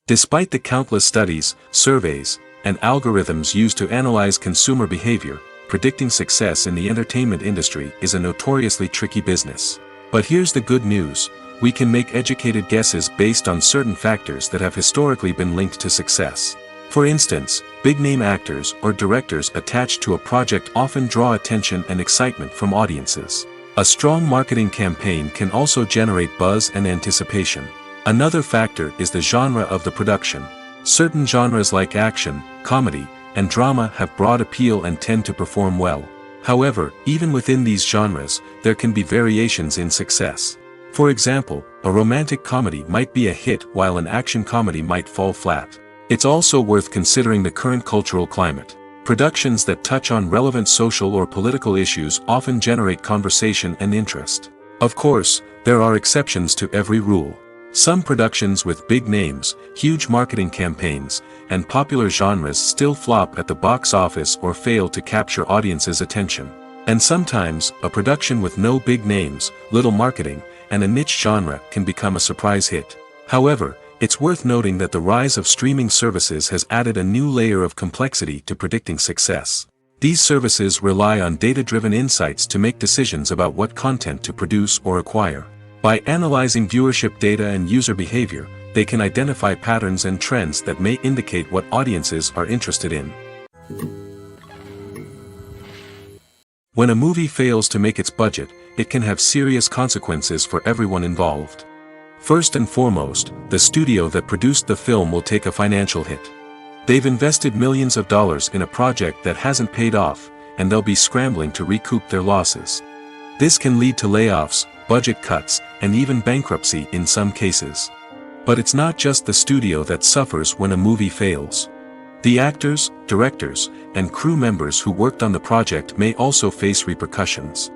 S1: Despite the countless studies, surveys, and algorithms used to analyze consumer behavior, predicting success in the entertainment industry is a notoriously tricky business. But here's the good news: we can make educated guesses based on certain factors that have historically been linked to success. For instance, big-name actors or directors attached to a project often draw attention and excitement from audiences. A strong marketing campaign can also generate buzz and anticipation. Another factor is the genre of the production. Certain genres like action, comedy, and drama have broad appeal and tend to perform well. However, even within these genres, there can be variations in success. For example, a romantic comedy might be a hit while an action comedy might fall flat. It's also worth considering the current cultural climate. Productions that touch on relevant social or political issues often generate conversation and interest. Of course, there are exceptions to every rule. Some productions with big names, huge marketing campaigns, and popular genres still flop at the box office or fail to capture audiences' attention. And sometimes, a production with no big names, little marketing, and a niche genre can become a surprise hit. However, it's worth noting that the rise of streaming services has added a new layer of complexity to predicting success. These services rely on data-driven insights to make decisions about what content to produce or acquire. By analyzing viewership data and user behavior, they can identify patterns and trends that may indicate what audiences are interested in. When a movie fails to make its budget, it can have serious consequences for everyone involved. First and foremost, the studio that produced the film will take a financial hit. They've invested millions of dollars in a project that hasn't paid off, and they'll be scrambling to recoup their losses. This can lead to layoffs, budget cuts, and even bankruptcy in some cases. But it's not just the studio that suffers when a movie fails. The actors, directors, and crew members who worked on the project may also face repercussions.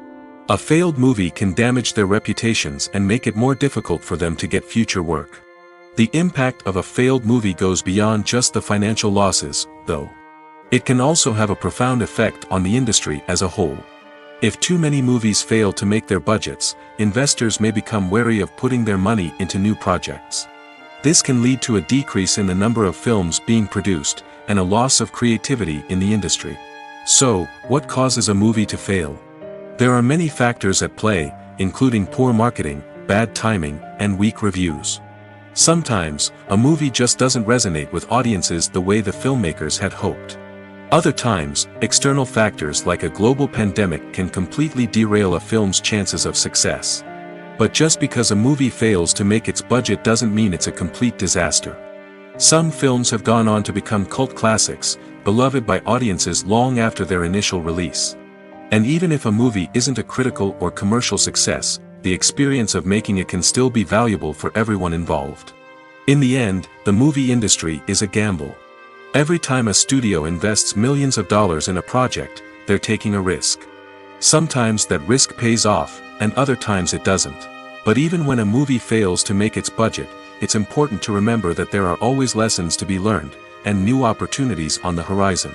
S1: A failed movie can damage their reputations and make it more difficult for them to get future work. The impact of a failed movie goes beyond just the financial losses, though. It can also have a profound effect on the industry as a whole. If too many movies fail to make their budgets, investors may become wary of putting their money into new projects. This can lead to a decrease in the number of films being produced, and a loss of creativity in the industry. So, what causes a movie to fail? There are many factors at play, including poor marketing, bad timing, and weak reviews. Sometimes, a movie just doesn't resonate with audiences the way the filmmakers had hoped. Other times, external factors like a global pandemic can completely derail a film's chances of success. But just because a movie fails to make its budget doesn't mean it's a complete disaster. Some films have gone on to become cult classics, beloved by audiences long after their initial release. And even if a movie isn't a critical or commercial success, the experience of making it can still be valuable for everyone involved. In the end, the movie industry is a gamble. Every time a studio invests millions of dollars in a project, they're taking a risk. Sometimes that risk pays off, and other times it doesn't. But even when a movie fails to make its budget, it's important to remember that there are always lessons to be learned, and new opportunities on the horizon.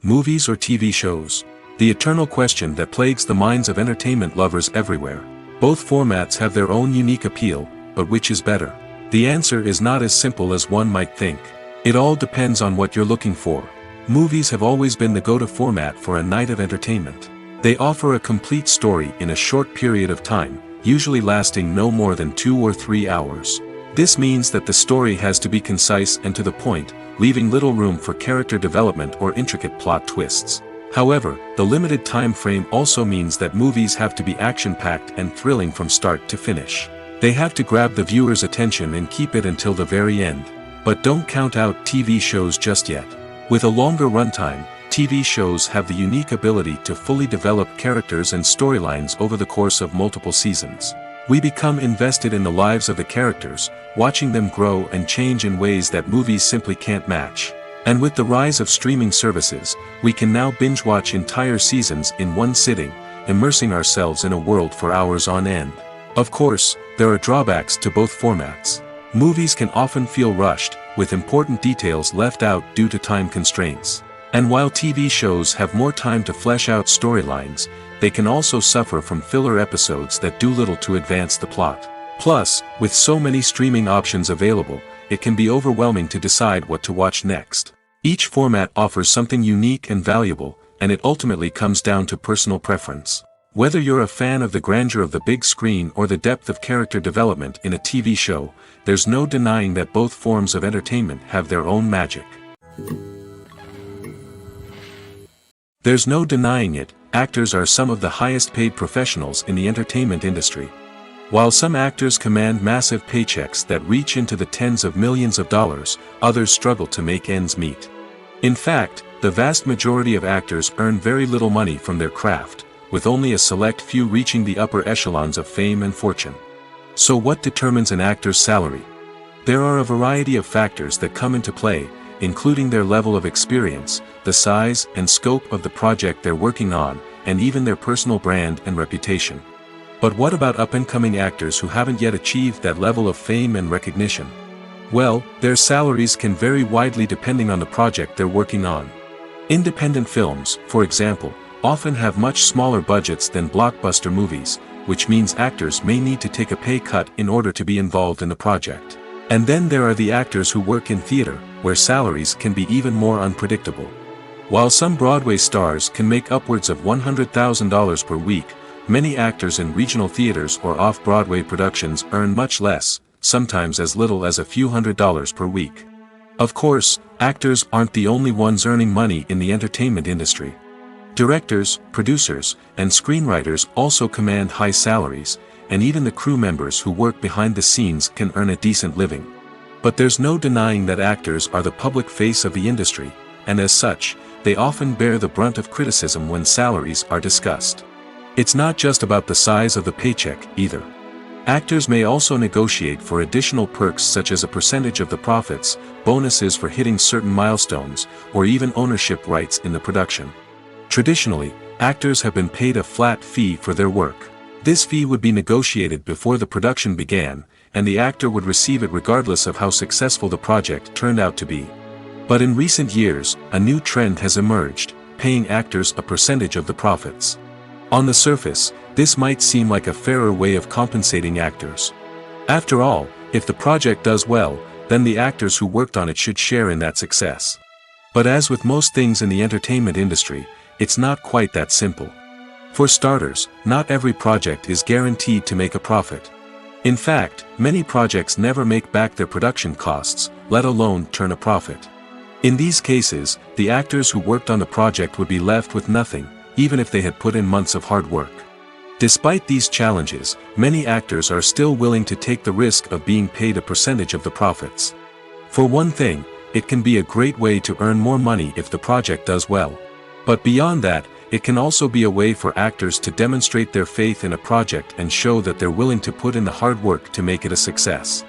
S1: Movies or TV shows? The eternal question that plagues the minds of entertainment lovers everywhere. Both formats have their own unique appeal, but which is better? The answer is not as simple as one might think. It all depends on what you're looking for. Movies have always been the go-to format for a night of entertainment. They offer a complete story in a short period of time, usually lasting no more than 2 or 3 hours. This means that the story has to be concise and to the point, leaving little room for character development or intricate plot twists. However, the limited time frame also means that movies have to be action-packed and thrilling from start to finish. They have to grab the viewer's attention and keep it until the very end. But don't count out TV shows just yet. With a longer runtime, TV shows have the unique ability to fully develop characters and storylines over the course of multiple seasons. We become invested in the lives of the characters, watching them grow and change in ways that movies simply can't match. And with the rise of streaming services, we can now binge-watch entire seasons in one sitting, immersing ourselves in a world for hours on end. Of course, there are drawbacks to both formats. Movies can often feel rushed, with important details left out due to time constraints. And while TV shows have more time to flesh out storylines, they can also suffer from filler episodes that do little to advance the plot. Plus, with so many streaming options available, it can be overwhelming to decide what to watch next. Each format offers something unique and valuable, and it ultimately comes down to personal preference. Whether you're a fan of the grandeur of the big screen or the depth of character development in a TV show, there's no denying that both forms of entertainment have their own magic. There's no denying it, actors are some of the highest paid professionals in the entertainment industry. While some actors command massive paychecks that reach into the tens of millions of dollars, others struggle to make ends meet. In fact, the vast majority of actors earn very little money from their craft, with only a select few reaching the upper echelons of fame and fortune. So what determines an actor's salary? There are a variety of factors that come into play, including their level of experience, the size and scope of the project they're working on, and even their personal brand and reputation. But what about up-and-coming actors who haven't yet achieved that level of fame and recognition? Well, their salaries can vary widely depending on the project they're working on. Independent films, for example, often have much smaller budgets than blockbuster movies, which means actors may need to take a pay cut in order to be involved in the project. And then there are the actors who work in theater, where salaries can be even more unpredictable. While some Broadway stars can make upwards of $100,000 per week, many actors in regional theaters or off-Broadway productions earn much less, sometimes as little as a few $100s per week. Of course, actors aren't the only ones earning money in the entertainment industry. Directors, producers, and screenwriters also command high salaries, and even the crew members who work behind the scenes can earn a decent living. But there's no denying that actors are the public face of the industry, and as such, they often bear the brunt of criticism when salaries are discussed. It's not just about the size of the paycheck, either. Actors may also negotiate for additional perks such as a percentage of the profits, bonuses for hitting certain milestones, or even ownership rights in the production. Traditionally, actors have been paid a flat fee for their work. This fee would be negotiated before the production began, and the actor would receive it regardless of how successful the project turned out to be. But in recent years, a new trend has emerged, paying actors a percentage of the profits. On the surface, this might seem like a fairer way of compensating actors. After all, if the project does well, then the actors who worked on it should share in that success. But as with most things in the entertainment industry, it's not quite that simple. For starters, not every project is guaranteed to make a profit. In fact, many projects never make back their production costs, let alone turn a profit. In these cases, the actors who worked on the project would be left with nothing, even if they had put in months of hard work. Despite these challenges, many actors are still willing to take the risk of being paid a percentage of the profits. For one thing, it can be a great way to earn more money if the project does well. But beyond that, it can also be a way for actors to demonstrate their faith in a project and show that they're willing to put in the hard work to make it a success.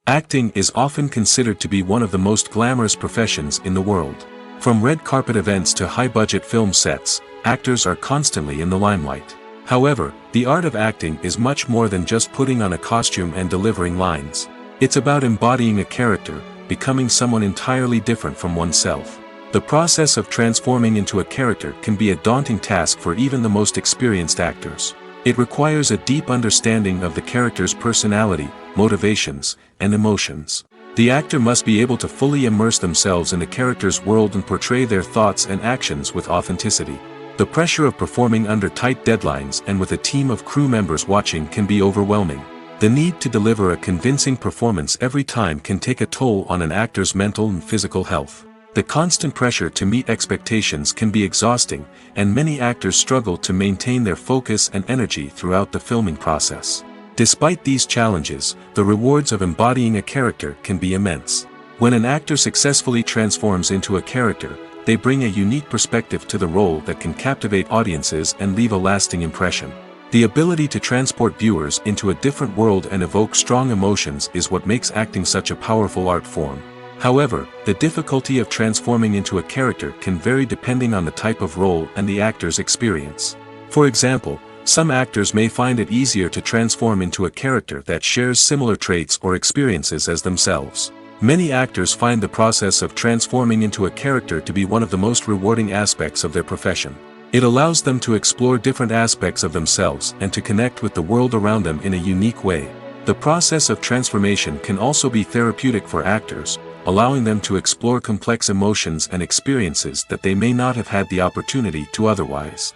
S1: Acting is often considered to be one of the most glamorous professions in the world. From red carpet events to high-budget film sets, actors are constantly in the limelight. However, the art of acting is much more than just putting on a costume and delivering lines. It's about embodying a character, becoming someone entirely different from oneself. The process of transforming into a character can be a daunting task for even the most experienced actors. It requires a deep understanding of the character's personality, motivations, and emotions. The actor must be able to fully immerse themselves in the character's world and portray their thoughts and actions with authenticity. The pressure of performing under tight deadlines and with a team of crew members watching can be overwhelming. The need to deliver a convincing performance every time can take a toll on an actor's mental and physical health. The constant pressure to meet expectations can be exhausting, and many actors struggle to maintain their focus and energy throughout the filming process. Despite these challenges, the rewards of embodying a character can be immense. When an actor successfully transforms into a character, they bring a unique perspective to the role that can captivate audiences and leave a lasting impression. The ability to transport viewers into a different world and evoke strong emotions is what makes acting such a powerful art form. However, the difficulty of transforming into a character can vary depending on the type of role and the actor's experience. For example, some actors may find it easier to transform into a character that shares similar traits or experiences as themselves. Many actors find the process of transforming into a character to be one of the most rewarding aspects of their profession. It allows them to explore different aspects of themselves and to connect with the world around them in a unique way. The process of transformation can also be therapeutic for actors, allowing them to explore complex emotions and experiences that they may not have had the opportunity to otherwise.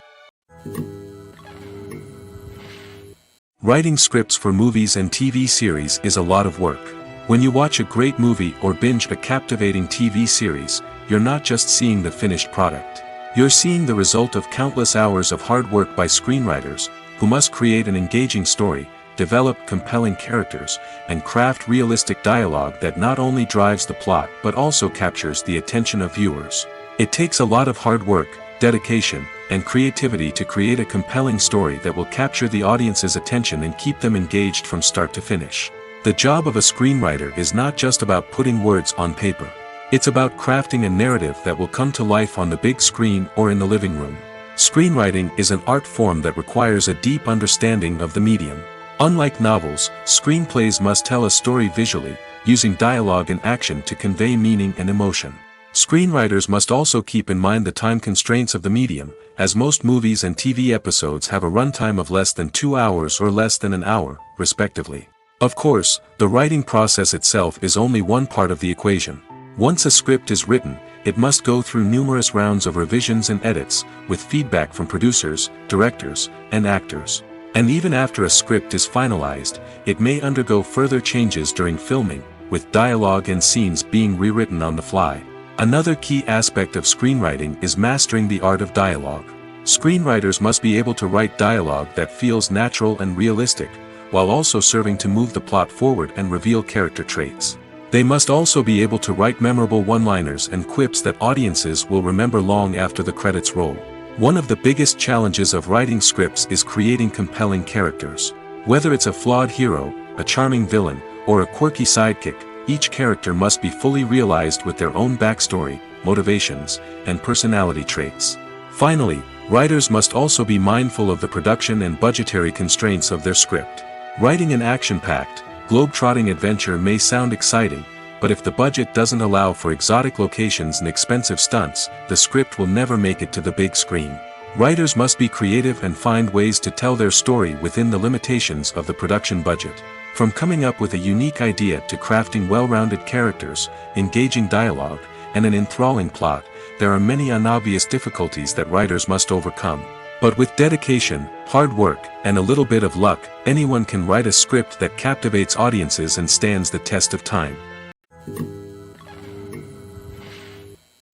S1: Writing scripts for movies and TV series is a lot of work. When you watch a great movie or binge a captivating TV series, you're not just seeing the finished product. You're seeing the result of countless hours of hard work by screenwriters, who must create an engaging story, develop compelling characters, and craft realistic dialogue that not only drives the plot but also captures the attention of viewers. It takes a lot of hard work, dedication, and creativity to create a compelling story that will capture the audience's attention and keep them engaged from start to finish. The job of a screenwriter is not just about putting words on paper. It's about crafting a narrative that will come to life on the big screen or in the living room. Screenwriting is an art form that requires a deep understanding of the medium. Unlike novels, screenplays must tell a story visually, using dialogue and action to convey meaning and emotion. Screenwriters must also keep in mind the time constraints of the medium, as most movies and TV episodes have a runtime of less than 2 hours or less than an hour, respectively. Of course, the writing process itself is only one part of the equation. Once a script is written, it must go through numerous rounds of revisions and edits, with feedback from producers, directors, and actors. And even after a script is finalized, it may undergo further changes during filming, with dialogue and scenes being rewritten on the fly. Another key aspect of screenwriting is mastering the art of dialogue. Screenwriters must be able to write dialogue that feels natural and realistic, while also serving to move the plot forward and reveal character traits. They must also be able to write memorable one-liners and quips that audiences will remember long after the credits roll. One of the biggest challenges of writing scripts is creating compelling characters. Whether it's a flawed hero, a charming villain, or a quirky sidekick, each character must be fully realized with their own backstory, motivations, and personality traits. Finally, writers must also be mindful of the production and budgetary constraints of their script. Writing an action-packed, globe-trotting adventure may sound exciting, but if the budget doesn't allow for exotic locations and expensive stunts, the script will never make it to the big screen. Writers must be creative and find ways to tell their story within the limitations of the production budget. From coming up with a unique idea to crafting well-rounded characters, engaging dialogue, and an enthralling plot, there are many unobvious difficulties that writers must overcome. But with dedication, hard work, and a little bit of luck, anyone can write a script that captivates audiences and stands the test of time.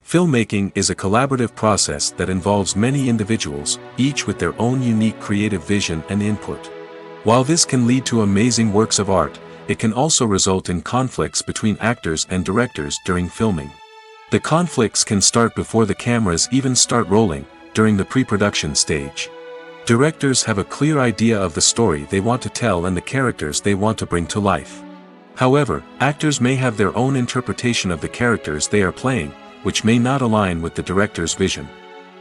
S1: Filmmaking is a collaborative process that involves many individuals, each with their own unique creative vision and input. While this can lead to amazing works of art, it can also result in conflicts between actors and directors during filming. The conflicts can start before the cameras even start rolling, during the pre-production stage. Directors have a clear idea of the story they want to tell and the characters they want to bring to life. However, actors may have their own interpretation of the characters they are playing, which may not align with the director's vision.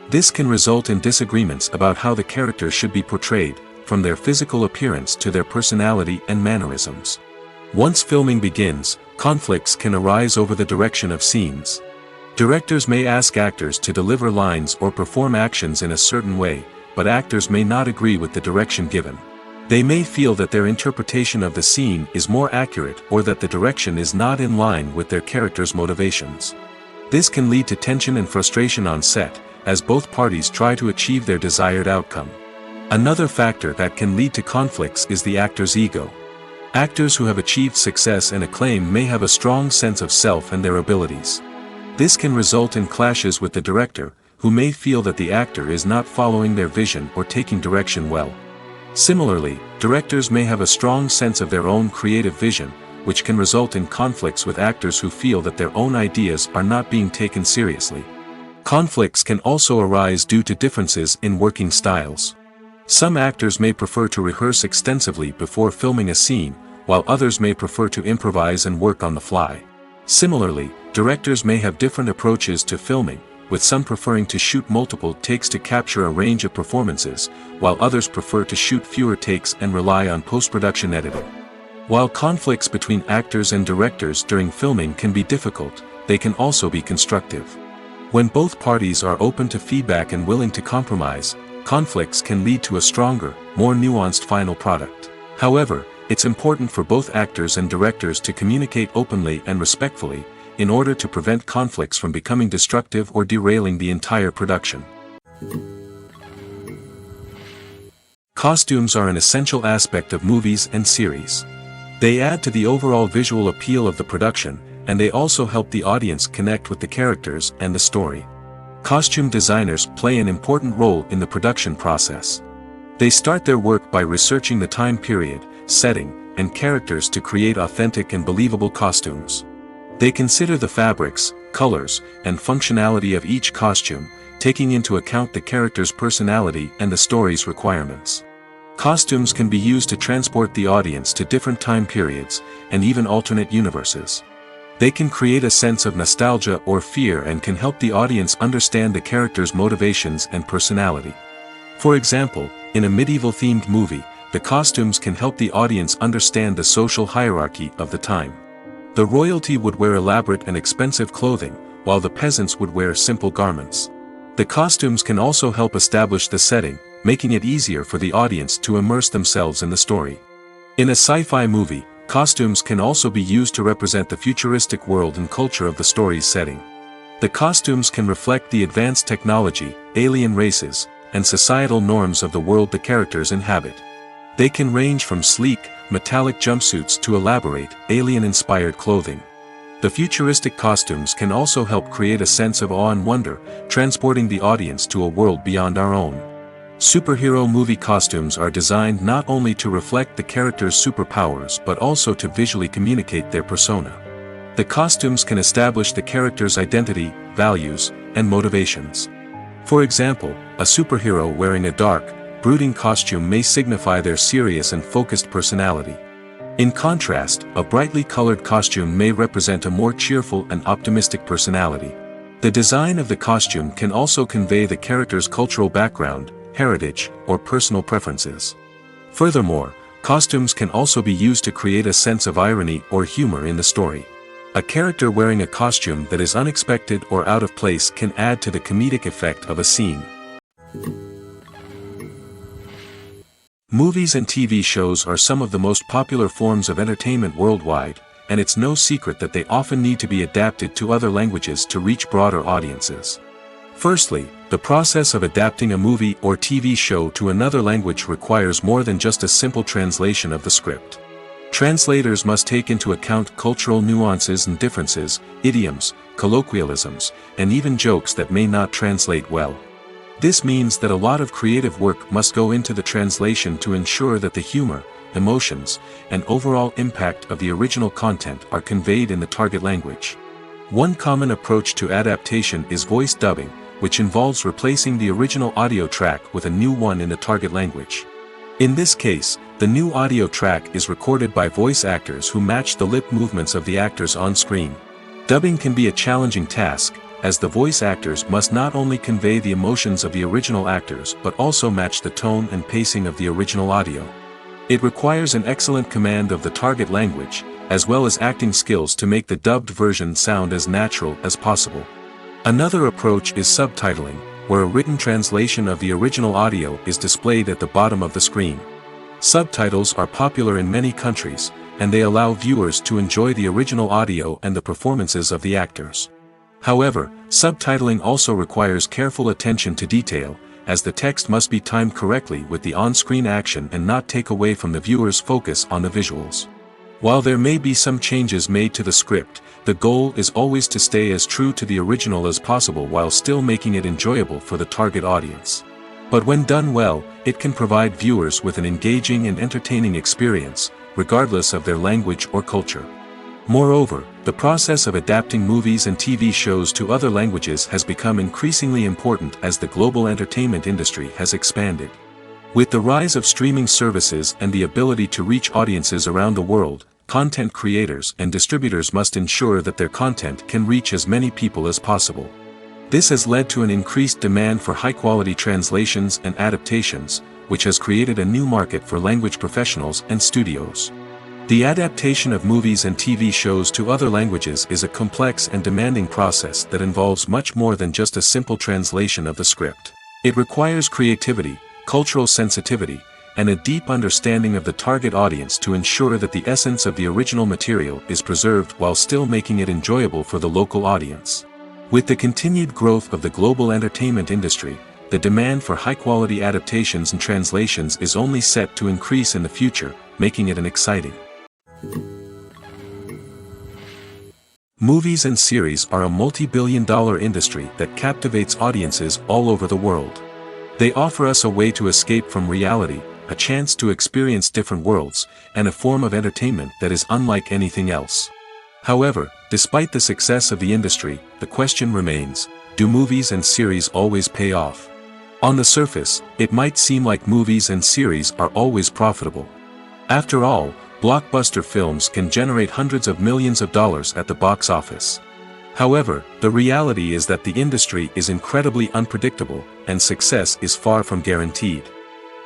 S1: This can result in disagreements about how the characters should be portrayed, from their physical appearance to their personality and mannerisms. Once filming begins, conflicts can arise over the direction of scenes. Directors may ask actors to deliver lines or perform actions in a certain way, but actors may not agree with the direction given. They may feel that their interpretation of the scene is more accurate or that the direction is not in line with their character's motivations. This can lead to tension and frustration on set, as both parties try to achieve their desired outcome. Another factor that can lead to conflicts is the actor's ego. Actors who have achieved success and acclaim may have a strong sense of self and their abilities. This can result in clashes with the director, who may feel that the actor is not following their vision or taking direction well. Similarly, directors may have a strong sense of their own creative vision, which can result in conflicts with actors who feel that their own ideas are not being taken seriously. Conflicts can also arise due to differences in working styles. Some actors may prefer to rehearse extensively before filming a scene, while others may prefer to improvise and work on the fly. Similarly, directors may have different approaches to filming, with some preferring to shoot multiple takes to capture a range of performances, while others prefer to shoot fewer takes and rely on post-production editing. While conflicts between actors and directors during filming can be difficult, they can also be constructive. When both parties are open to feedback and willing to compromise, conflicts can lead to a stronger, more nuanced final product. However, it's important for both actors and directors to communicate openly and respectfully, in order to prevent conflicts from becoming destructive or derailing the entire production. Costumes are an essential aspect of movies and series. They add to the overall visual appeal of the production, and they also help the audience connect with the characters and the story. Costume designers play an important role in the production process. They start their work by researching the time period, setting, and characters to create authentic and believable costumes. They consider the fabrics, colors, and functionality of each costume, taking into account the character's personality and the story's requirements. Costumes can be used to transport the audience to different time periods, and even alternate universes. They can create a sense of nostalgia or fear and can help the audience understand the character's motivations and personality. For example, in a medieval-themed movie, the costumes can help the audience understand the social hierarchy of the time. The royalty would wear elaborate and expensive clothing, while the peasants would wear simple garments. The costumes can also help establish the setting, making it easier for the audience to immerse themselves in the story. In a sci-fi movie, costumes can also be used to represent the futuristic world and culture of the story's setting. The costumes can reflect the advanced technology, alien races, and societal norms of the world the characters inhabit. They can range from sleek, metallic jumpsuits to elaborate, alien-inspired clothing. The futuristic costumes can also help create a sense of awe and wonder, transporting the audience to a world beyond our own. Superhero movie costumes are designed not only to reflect the character's superpowers but also to visually communicate their persona. The costumes can establish the character's identity, values, and motivations. For example, a superhero wearing a dark, brooding costume may signify their serious and focused personality. In contrast, a brightly colored costume may represent a more cheerful and optimistic personality. The design of the costume can also convey the character's cultural background, heritage, or personal preferences. Furthermore, costumes can also be used to create a sense of irony or humor in the story. A character wearing a costume that is unexpected or out of place can add to the comedic effect of a scene. Movies and TV shows are some of the most popular forms of entertainment worldwide, and it's no secret that they often need to be adapted to other languages to reach broader audiences. Firstly, the process of adapting a movie or TV show to another language requires more than just a simple translation of the script. Translators must take into account cultural nuances and differences, idioms, colloquialisms, and even jokes that may not translate well. This means that a lot of creative work must go into the translation to ensure that the humor, emotions, and overall impact of the original content are conveyed in the target language. One common approach to adaptation is voice dubbing, which involves replacing the original audio track with a new one in the target language. In this case, the new audio track is recorded by voice actors who match the lip movements of the actors on screen. Dubbing can be a challenging task, as the voice actors must not only convey the emotions of the original actors but also match the tone and pacing of the original audio. It requires an excellent command of the target language, as well as acting skills to make the dubbed version sound as natural as possible. Another approach is subtitling, where a written translation of the original audio is displayed at the bottom of the screen. Subtitles are popular in many countries, and they allow viewers to enjoy the original audio and the performances of the actors. However, subtitling also requires careful attention to detail, as the text must be timed correctly with the on-screen action and not take away from the viewer's focus on the visuals. While there may be some changes made to the script, the goal is always to stay as true to the original as possible while still making it enjoyable for the target audience. But when done well, it can provide viewers with an engaging and entertaining experience, regardless of their language or culture. Moreover, the process of adapting movies and TV shows to other languages has become increasingly important as the global entertainment industry has expanded. With the rise of streaming services and the ability to reach audiences around the world, content creators and distributors must ensure that their content can reach as many people as possible. This has led to an increased demand for high-quality translations and adaptations, which has created a new market for language professionals and studios. The adaptation of movies and TV shows to other languages is a complex and demanding process that involves much more than just a simple translation of the script. It requires creativity, cultural sensitivity, and a deep understanding of the target audience to ensure that the essence of the original material is preserved while still making it enjoyable for the local audience. With the continued growth of the global entertainment industry, the demand for high-quality adaptations and translations is only set to increase in the future, making it an exciting. Movies and series are a multi-billion-dollar industry that captivates audiences all over the world. They offer us a way to escape from reality, a chance to experience different worlds, and a form of entertainment that is unlike anything else. However, despite the success of the industry, the question remains, do movies and series always pay off? On the surface, it might seem like movies and series are always profitable. After all, blockbuster films can generate hundreds of millions of dollars at the box office. However, the reality is that the industry is incredibly unpredictable, and success is far from guaranteed.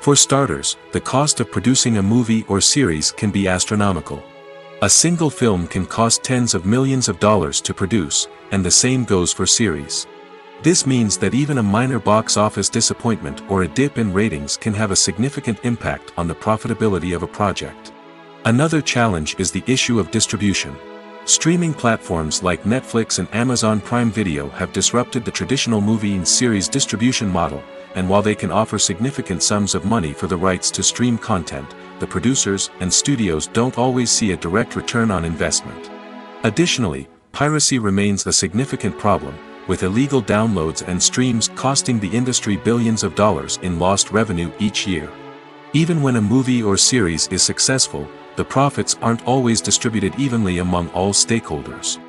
S1: For starters, the cost of producing a movie or series can be astronomical. A single film can cost tens of millions of dollars to produce, and the same goes for series. This means that even a minor box office disappointment or a dip in ratings can have a significant impact on the profitability of a project. Another challenge is the issue of distribution. Streaming platforms like Netflix and Amazon Prime Video have disrupted the traditional movie and series distribution model, and while they can offer significant sums of money for the rights to stream content, the producers and studios don't always see a direct return on investment. Additionally, piracy remains a significant problem, with illegal downloads and streams costing the industry billions of dollars in lost revenue each year. Even when a movie or series is successful, the profits aren't always distributed evenly among all stakeholders.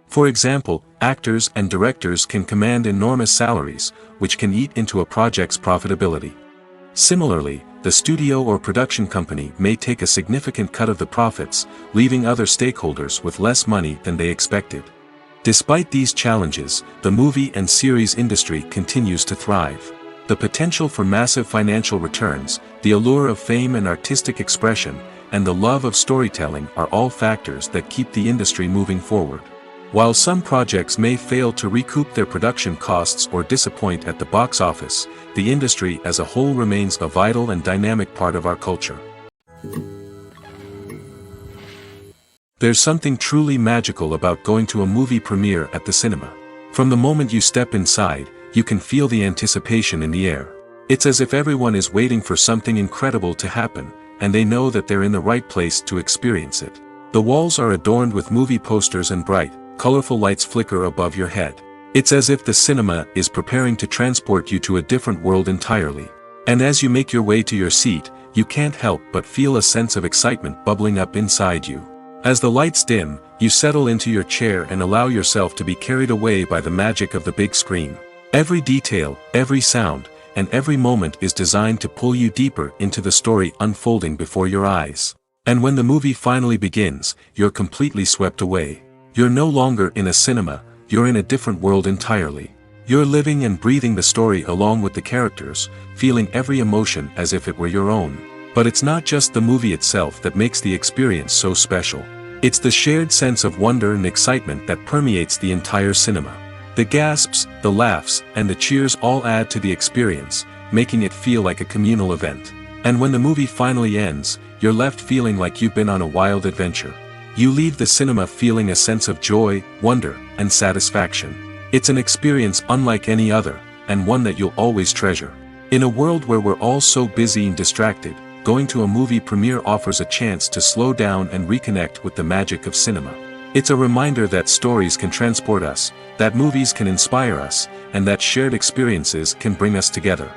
S1: For example, actors and directors can command enormous salaries, which can eat into a project's profitability. Similarly, the studio or production company may take a significant cut of the profits, leaving other stakeholders with less money than they expected. Despite these challenges, the movie and series industry continues to thrive. The potential for massive financial returns, the allure of fame and artistic expression, and the love of storytelling are all factors that keep the industry moving forward. While some projects may fail to recoup their production costs or disappoint at the box office, the industry as a whole remains a vital and dynamic part of our culture. There's something truly magical about going to a movie premiere at the cinema. From the moment you step inside, you can feel the anticipation in the air. It's as if everyone is waiting for something incredible to happen, and they know that they're in the right place to experience it. The walls are adorned with movie posters and bright, colorful lights flicker above your head. It's as if the cinema is preparing to transport you to a different world entirely. And as you make your way to your seat, you can't help but feel a sense of excitement bubbling up inside you. As the lights dim, you settle into your chair and allow yourself to be carried away by the magic of the big screen. Every detail, every sound, and every moment is designed to pull you deeper into the story unfolding before your eyes. And when the movie finally begins, you're completely swept away. You're no longer in a cinema, you're in a different world entirely. You're living and breathing the story along with the characters, feeling every emotion as if it were your own. But it's not just the movie itself that makes the experience so special. It's the shared sense of wonder and excitement that permeates the entire cinema. The gasps, the laughs, and the cheers all add to the experience, making it feel like a communal event. And when the movie finally ends, you're left feeling like you've been on a wild adventure. You leave the cinema feeling a sense of joy, wonder, and satisfaction. It's an experience unlike any other, and one that you'll always treasure. In a world where we're all so busy and distracted, going to a movie premiere offers a chance to slow down and reconnect with the magic of cinema. It's a reminder that stories can transport us, that movies can inspire us, and that shared experiences can bring us together.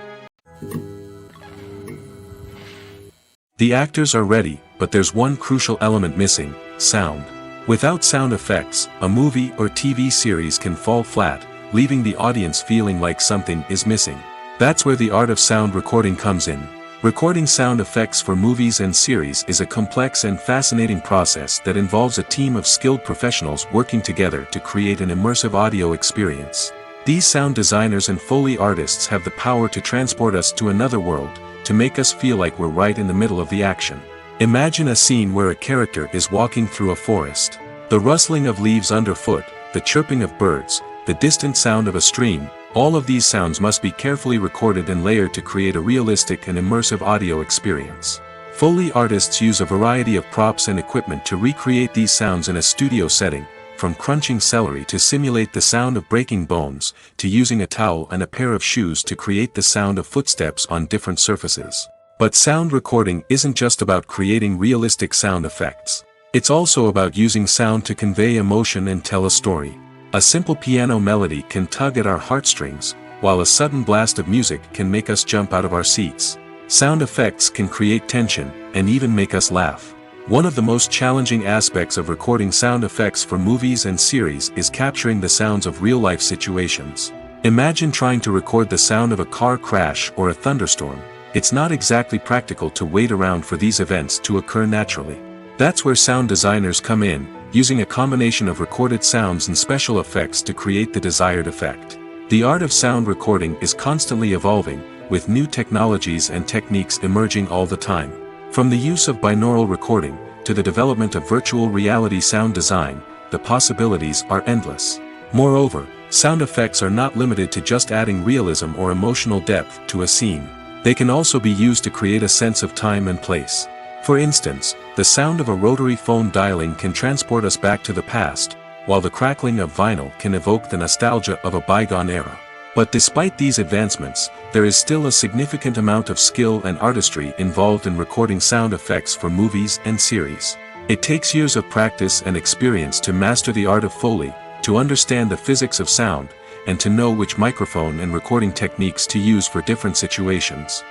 S1: The actors are ready, but there's one crucial element missing: sound. Without sound effects, a movie or TV series can fall flat, leaving the audience feeling like something is missing. That's where the art of sound recording comes in. Recording sound effects for movies and series is a complex and fascinating process that involves a team of skilled professionals working together to create an immersive audio experience. These sound designers and Foley artists have the power to transport us to another world, to make us feel like we're right in the middle of the action. Imagine a scene where a character is walking through a forest. The rustling of leaves underfoot, the chirping of birds, the distant sound of a stream, all of these sounds must be carefully recorded and layered to create a realistic and immersive audio experience. Foley artists use a variety of props and equipment to recreate these sounds in a studio setting, from crunching celery to simulate the sound of breaking bones, to using a towel and a pair of shoes to create the sound of footsteps on different surfaces. But sound recording isn't just about creating realistic sound effects. It's also about using sound to convey emotion and tell a story. A simple piano melody can tug at our heartstrings, while a sudden blast of music can make us jump out of our seats. Sound effects can create tension, and even make us laugh. One of the most challenging aspects of recording sound effects for movies and series is capturing the sounds of real-life situations. Imagine trying to record the sound of a car crash or a thunderstorm. It's not exactly practical to wait around for these events to occur naturally. That's where sound designers come in, using a combination of recorded sounds and special effects to create the desired effect. The art of sound recording is constantly evolving, with new technologies and techniques emerging all the time. From the use of binaural recording, to the development of virtual reality sound design, the possibilities are endless. Moreover, sound effects are not limited to just adding realism or emotional depth to a scene. They can also be used to create a sense of time and place. For instance, the sound of a rotary phone dialing can transport us back to the past, while the crackling of vinyl can evoke the nostalgia of a bygone era. But despite these advancements, there is still a significant amount of skill and artistry involved in recording sound effects for movies and series. It takes years of practice and experience to master the art of Foley, to understand the physics of sound, and to know which microphone and recording techniques to use for different situations.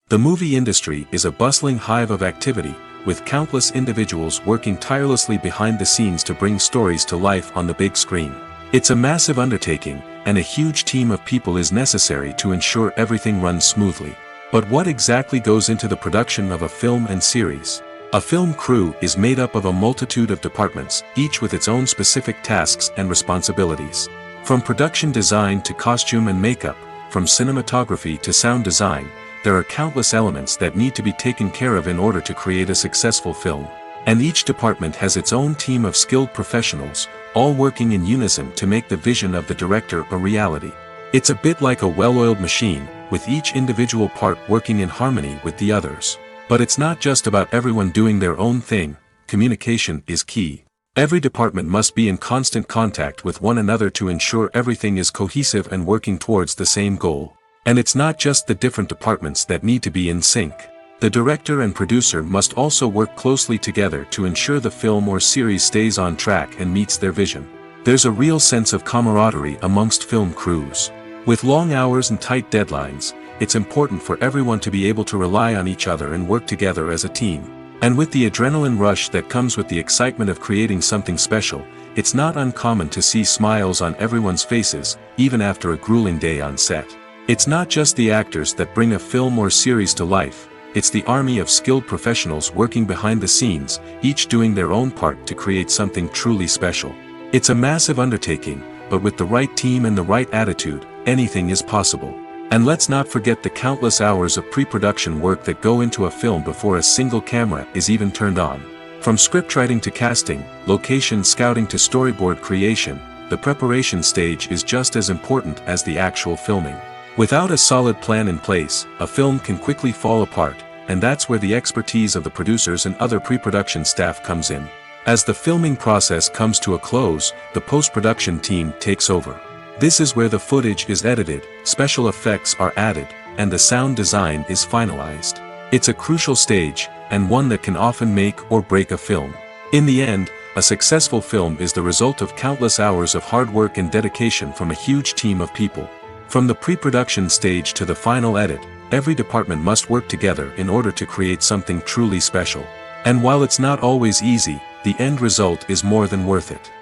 S1: The movie industry is a bustling hive of activity, with countless individuals working tirelessly behind the scenes to bring stories to life on the big screen. It's a massive undertaking, and a huge team of people is necessary to ensure everything runs smoothly. But what exactly goes into the production of a film and series? A film crew is made up of a multitude of departments, each with its own specific tasks and responsibilities. From production design to costume and makeup, from cinematography to sound design, there are countless elements that need to be taken care of in order to create a successful film. And each department has its own team of skilled professionals, all working in unison to make the vision of the director a reality. It's a bit like a well-oiled machine, with each individual part working in harmony with the others. But it's not just about everyone doing their own thing. Communication is key. Every department must be in constant contact with one another to ensure everything is cohesive and working towards the same goal. And it's not just the different departments that need to be in sync. The director and producer must also work closely together to ensure the film or series stays on track and meets their vision. There's a real sense of camaraderie amongst film crews. With long hours and tight deadlines, it's important for everyone to be able to rely on each other and work together as a team. And with the adrenaline rush that comes with the excitement of creating something special, it's not uncommon to see smiles on everyone's faces, even after a grueling day on set. It's not just the actors that bring a film or series to life, it's the army of skilled professionals working behind the scenes, each doing their own part to create something truly special. It's a massive undertaking, but with the right team and the right attitude, anything is possible. And let's not forget the countless hours of pre-production work that go into a film before a single camera is even turned on. From scriptwriting to casting, location scouting to storyboard creation, the preparation stage is just as important as the actual filming. Without a solid plan in place, a film can quickly fall apart, and that's where the expertise of the producers and other pre-production staff comes in. As the filming process comes to a close, the post-production team takes over. This is where the footage is edited, special effects are added, and the sound design is finalized. It's a crucial stage, and one that can often make or break a film. In the end, a successful film is the result of countless hours of hard work and dedication from a huge team of people. From the pre-production stage to the final edit, every department must work together in order to create something truly special. And while it's not always easy, the end result is more than worth it.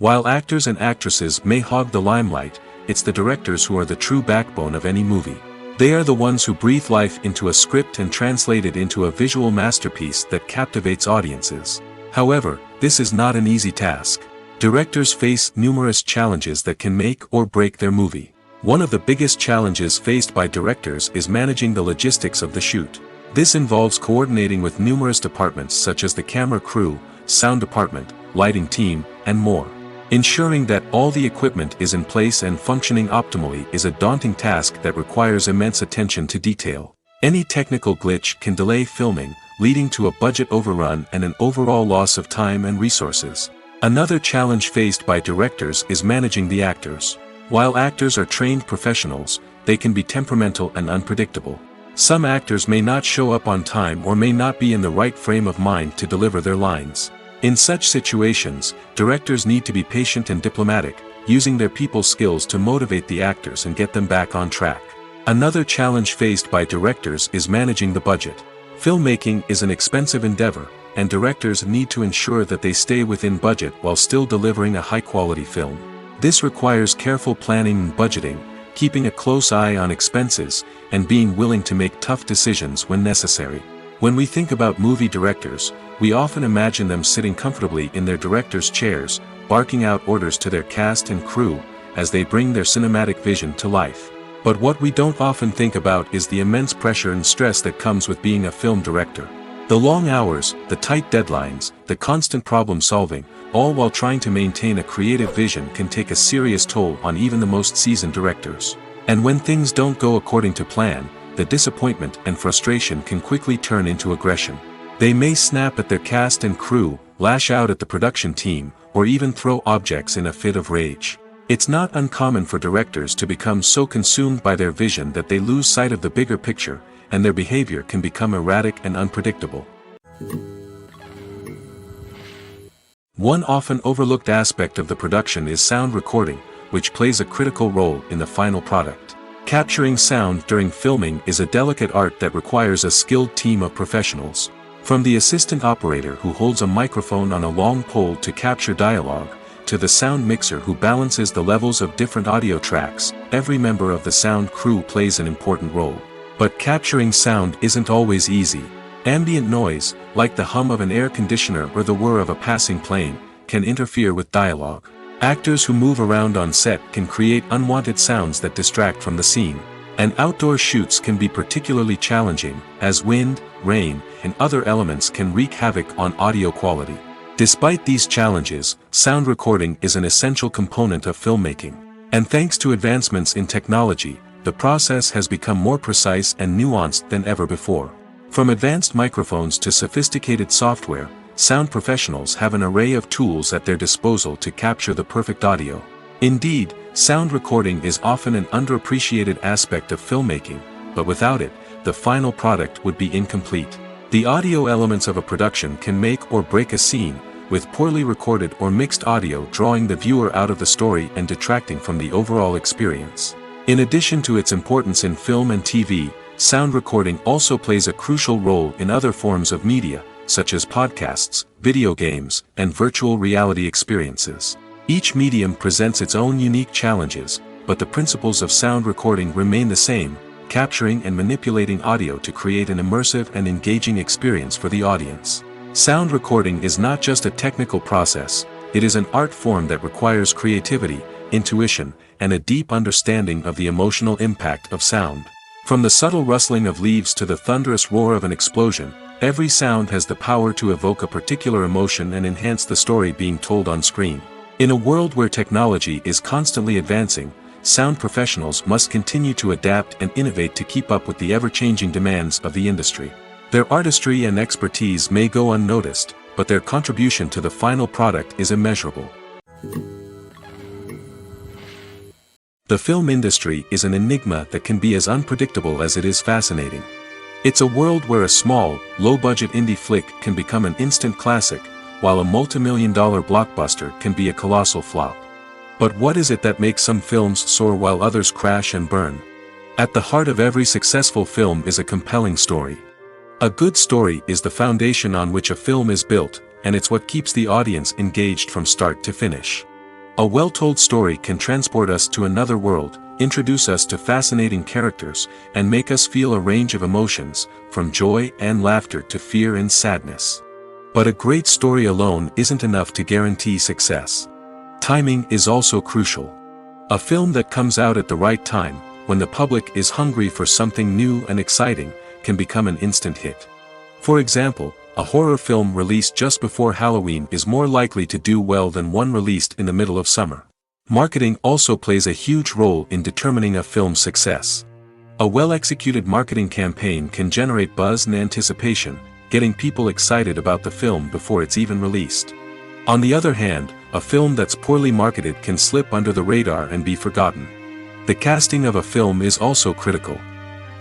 S1: While actors and actresses may hog the limelight, it's the directors who are the true backbone of any movie. They are the ones who breathe life into a script and translate it into a visual masterpiece that captivates audiences. However, this is not an easy task. Directors face numerous challenges that can make or break their movie. One of the biggest challenges faced by directors is managing the logistics of the shoot. This involves coordinating with numerous departments such as the camera crew, sound department, lighting team, and more. Ensuring that all the equipment is in place and functioning optimally is a daunting task that requires immense attention to detail. Any technical glitch can delay filming, leading to a budget overrun and an overall loss of time and resources. Another challenge faced by directors is managing the actors. While actors are trained professionals, they can be temperamental and unpredictable. Some actors may not show up on time or may not be in the right frame of mind to deliver their lines. In such situations, directors need to be patient and diplomatic, using their people skills to motivate the actors and get them back on track. Another challenge faced by directors is managing the budget. Filmmaking is an expensive endeavor, and directors need to ensure that they stay within budget while still delivering a high-quality film. This requires careful planning and budgeting, keeping a close eye on expenses, and being willing to make tough decisions when necessary. When we think about movie directors, we often imagine them sitting comfortably in their director's chairs, barking out orders to their cast and crew, as they bring their cinematic vision to life. But what we don't often think about is the immense pressure and stress that comes with being a film director. The long hours, the tight deadlines, the constant problem solving, all while trying to maintain a creative vision can take a serious toll on even the most seasoned directors. And when things don't go according to plan, the disappointment and frustration can quickly turn into aggression. They may snap at their cast and crew, lash out at the production team, or even throw objects in a fit of rage. It's not uncommon for directors to become so consumed by their vision that they lose sight of the bigger picture, and their behavior can become erratic and unpredictable. One often overlooked aspect of the production is sound recording, which plays a critical role in the final product. Capturing sound during filming is a delicate art that requires a skilled team of professionals. From the assistant operator who holds a microphone on a long pole to capture dialogue, to the sound mixer who balances the levels of different audio tracks, every member of the sound crew plays an important role. But capturing sound isn't always easy. Ambient noise, like the hum of an air conditioner or the whir of a passing plane, can interfere with dialogue. Actors who move around on set can create unwanted sounds that distract from the scene. And outdoor shoots can be particularly challenging, as wind, rain, and other elements can wreak havoc on audio quality. Despite these challenges, sound recording is an essential component of filmmaking. And thanks to advancements in technology, the process has become more precise and nuanced than ever before. From advanced microphones to sophisticated software, sound professionals have an array of tools at their disposal to capture the perfect audio. Indeed, sound recording is often an underappreciated aspect of filmmaking, but without it, the final product would be incomplete. The audio elements of a production can make or break a scene, with poorly recorded or mixed audio drawing the viewer out of the story and detracting from the overall experience. In addition to its importance in film and TV, sound recording also plays a crucial role in other forms of media, such as podcasts, video games, and virtual reality experiences. Each medium presents its own unique challenges, but the principles of sound recording remain the same, capturing and manipulating audio to create an immersive and engaging experience for the audience. Sound recording is not just a technical process, it is an art form that requires creativity, intuition, and a deep understanding of the emotional impact of sound. From the subtle rustling of leaves to the thunderous roar of an explosion, every sound has the power to evoke a particular emotion and enhance the story being told on screen. In a world where technology is constantly advancing, sound professionals must continue to adapt and innovate to keep up with the ever-changing demands of the industry. Their artistry and expertise may go unnoticed, but their contribution to the final product is immeasurable. The film industry is an enigma that can be as unpredictable as it is fascinating. It's a world where a small, low-budget indie flick can become an instant classic, while a multi-million-dollar blockbuster can be a colossal flop. But what is it that makes some films soar while others crash and burn? At the heart of every successful film is a compelling story. A good story is the foundation on which a film is built, and it's what keeps the audience engaged from start to finish. A well-told story can transport us to another world, introduce us to fascinating characters, and make us feel a range of emotions, from joy and laughter to fear and sadness. But a great story alone isn't enough to guarantee success. Timing is also crucial. A film that comes out at the right time, when the public is hungry for something new and exciting, can become an instant hit. For example, a horror film released just before Halloween is more likely to do well than one released in the middle of summer. Marketing also plays a huge role in determining a film's success. A well-executed marketing campaign can generate buzz and anticipation, getting people excited about the film before it's even released. On the other hand, a film that's poorly marketed can slip under the radar and be forgotten. The casting of a film is also critical.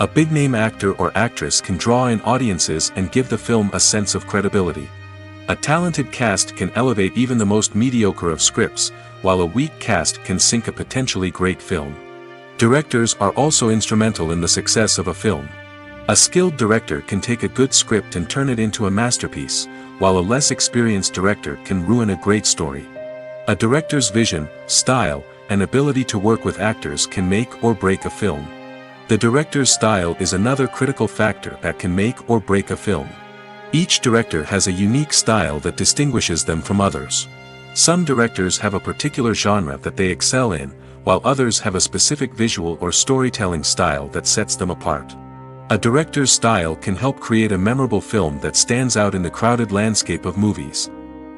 S1: A big-name actor or actress can draw in audiences and give the film a sense of credibility. A talented cast can elevate even the most mediocre of scripts, while a weak cast can sink a potentially great film. Directors are also instrumental in the success of a film. A skilled director can take a good script and turn it into a masterpiece, while a less experienced director can ruin a great story. A director's vision, style, and ability to work with actors can make or break a film. The director's style is another critical factor that can make or break a film. Each director has a unique style that distinguishes them from others. Some directors have a particular genre that they excel in, while others have a specific visual or storytelling style that sets them apart. A director's style can help create a memorable film that stands out in the crowded landscape of movies.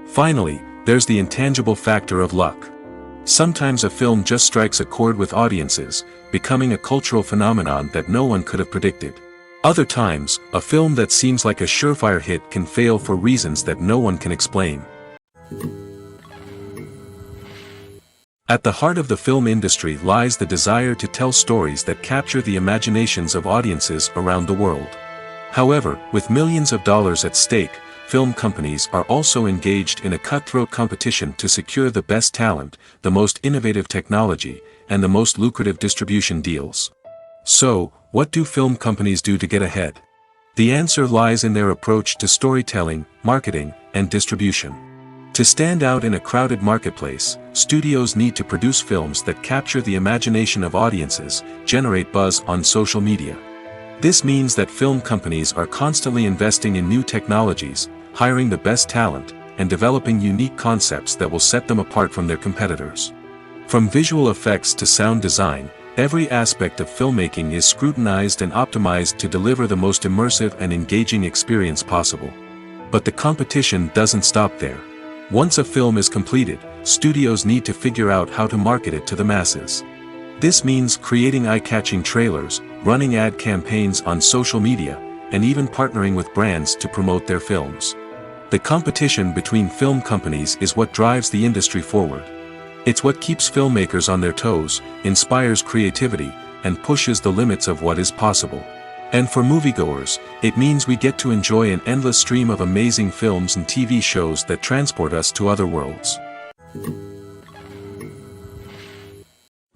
S1: Finally, there's the intangible factor of luck. Sometimes a film just strikes a chord with audiences, becoming a cultural phenomenon that no one could have predicted. Other times, a film that seems like a surefire hit can fail for reasons that no one can explain. At the heart of the film industry lies the desire to tell stories that capture the imaginations of audiences around the world. However, with millions of dollars at stake, film companies are also engaged in a cutthroat competition to secure the best talent, the most innovative technology, and the most lucrative distribution deals. So, what do film companies do to get ahead? The answer lies in their approach to storytelling, marketing, and distribution. To stand out in a crowded marketplace, studios need to produce films that capture the imagination of audiences, generate buzz on social media. This means that film companies are constantly investing in new technologies, hiring the best talent, and developing unique concepts that will set them apart from their competitors. From visual effects to sound design, every aspect of filmmaking is scrutinized and optimized to deliver the most immersive and engaging experience possible. But the competition doesn't stop there. Once a film is completed, studios need to figure out how to market it to the masses. This means creating eye-catching trailers, running ad campaigns on social media, and even partnering with brands to promote their films. The competition between film companies is what drives the industry forward. It's what keeps filmmakers on their toes, inspires creativity, and pushes the limits of what is possible. And for moviegoers, it means we get to enjoy an endless stream of amazing films and TV shows that transport us to other worlds.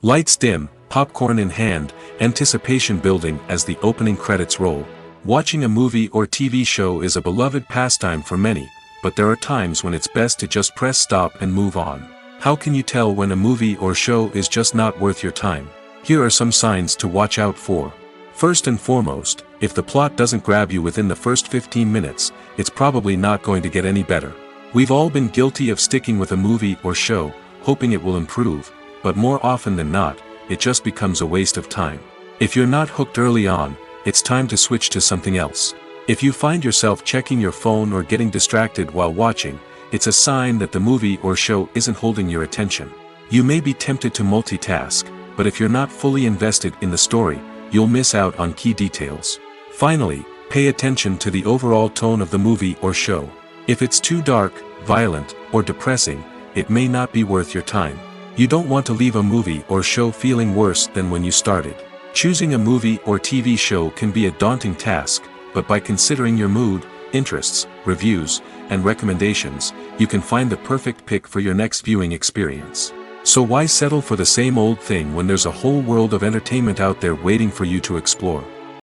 S1: Lights dim, popcorn in hand, anticipation building as the opening credits roll. Watching a movie or TV show is a beloved pastime for many, but there are times when it's best to just press stop and move on. How can you tell when a movie or show is just not worth your time? Here are some signs to watch out for. First and foremost, if the plot doesn't grab you within the first 15 minutes, it's probably not going to get any better. We've all been guilty of sticking with a movie or show, hoping it will improve, but more often than not, it just becomes a waste of time. If you're not hooked early on, it's time to switch to something else. If you find yourself checking your phone or getting distracted while watching, it's a sign that the movie or show isn't holding your attention. You may be tempted to multitask, but if you're not fully invested in the story, you'll miss out on key details. Finally, pay attention to the overall tone of the movie or show. If it's too dark, violent, or depressing, it may not be worth your time. You don't want to leave a movie or show feeling worse than when you started. Choosing a movie or TV show can be a daunting task, but by considering your mood, interests, reviews, and recommendations, you can find the perfect pick for your next viewing experience. So why settle for the same old thing when there's a whole world of entertainment out there waiting for you to explore?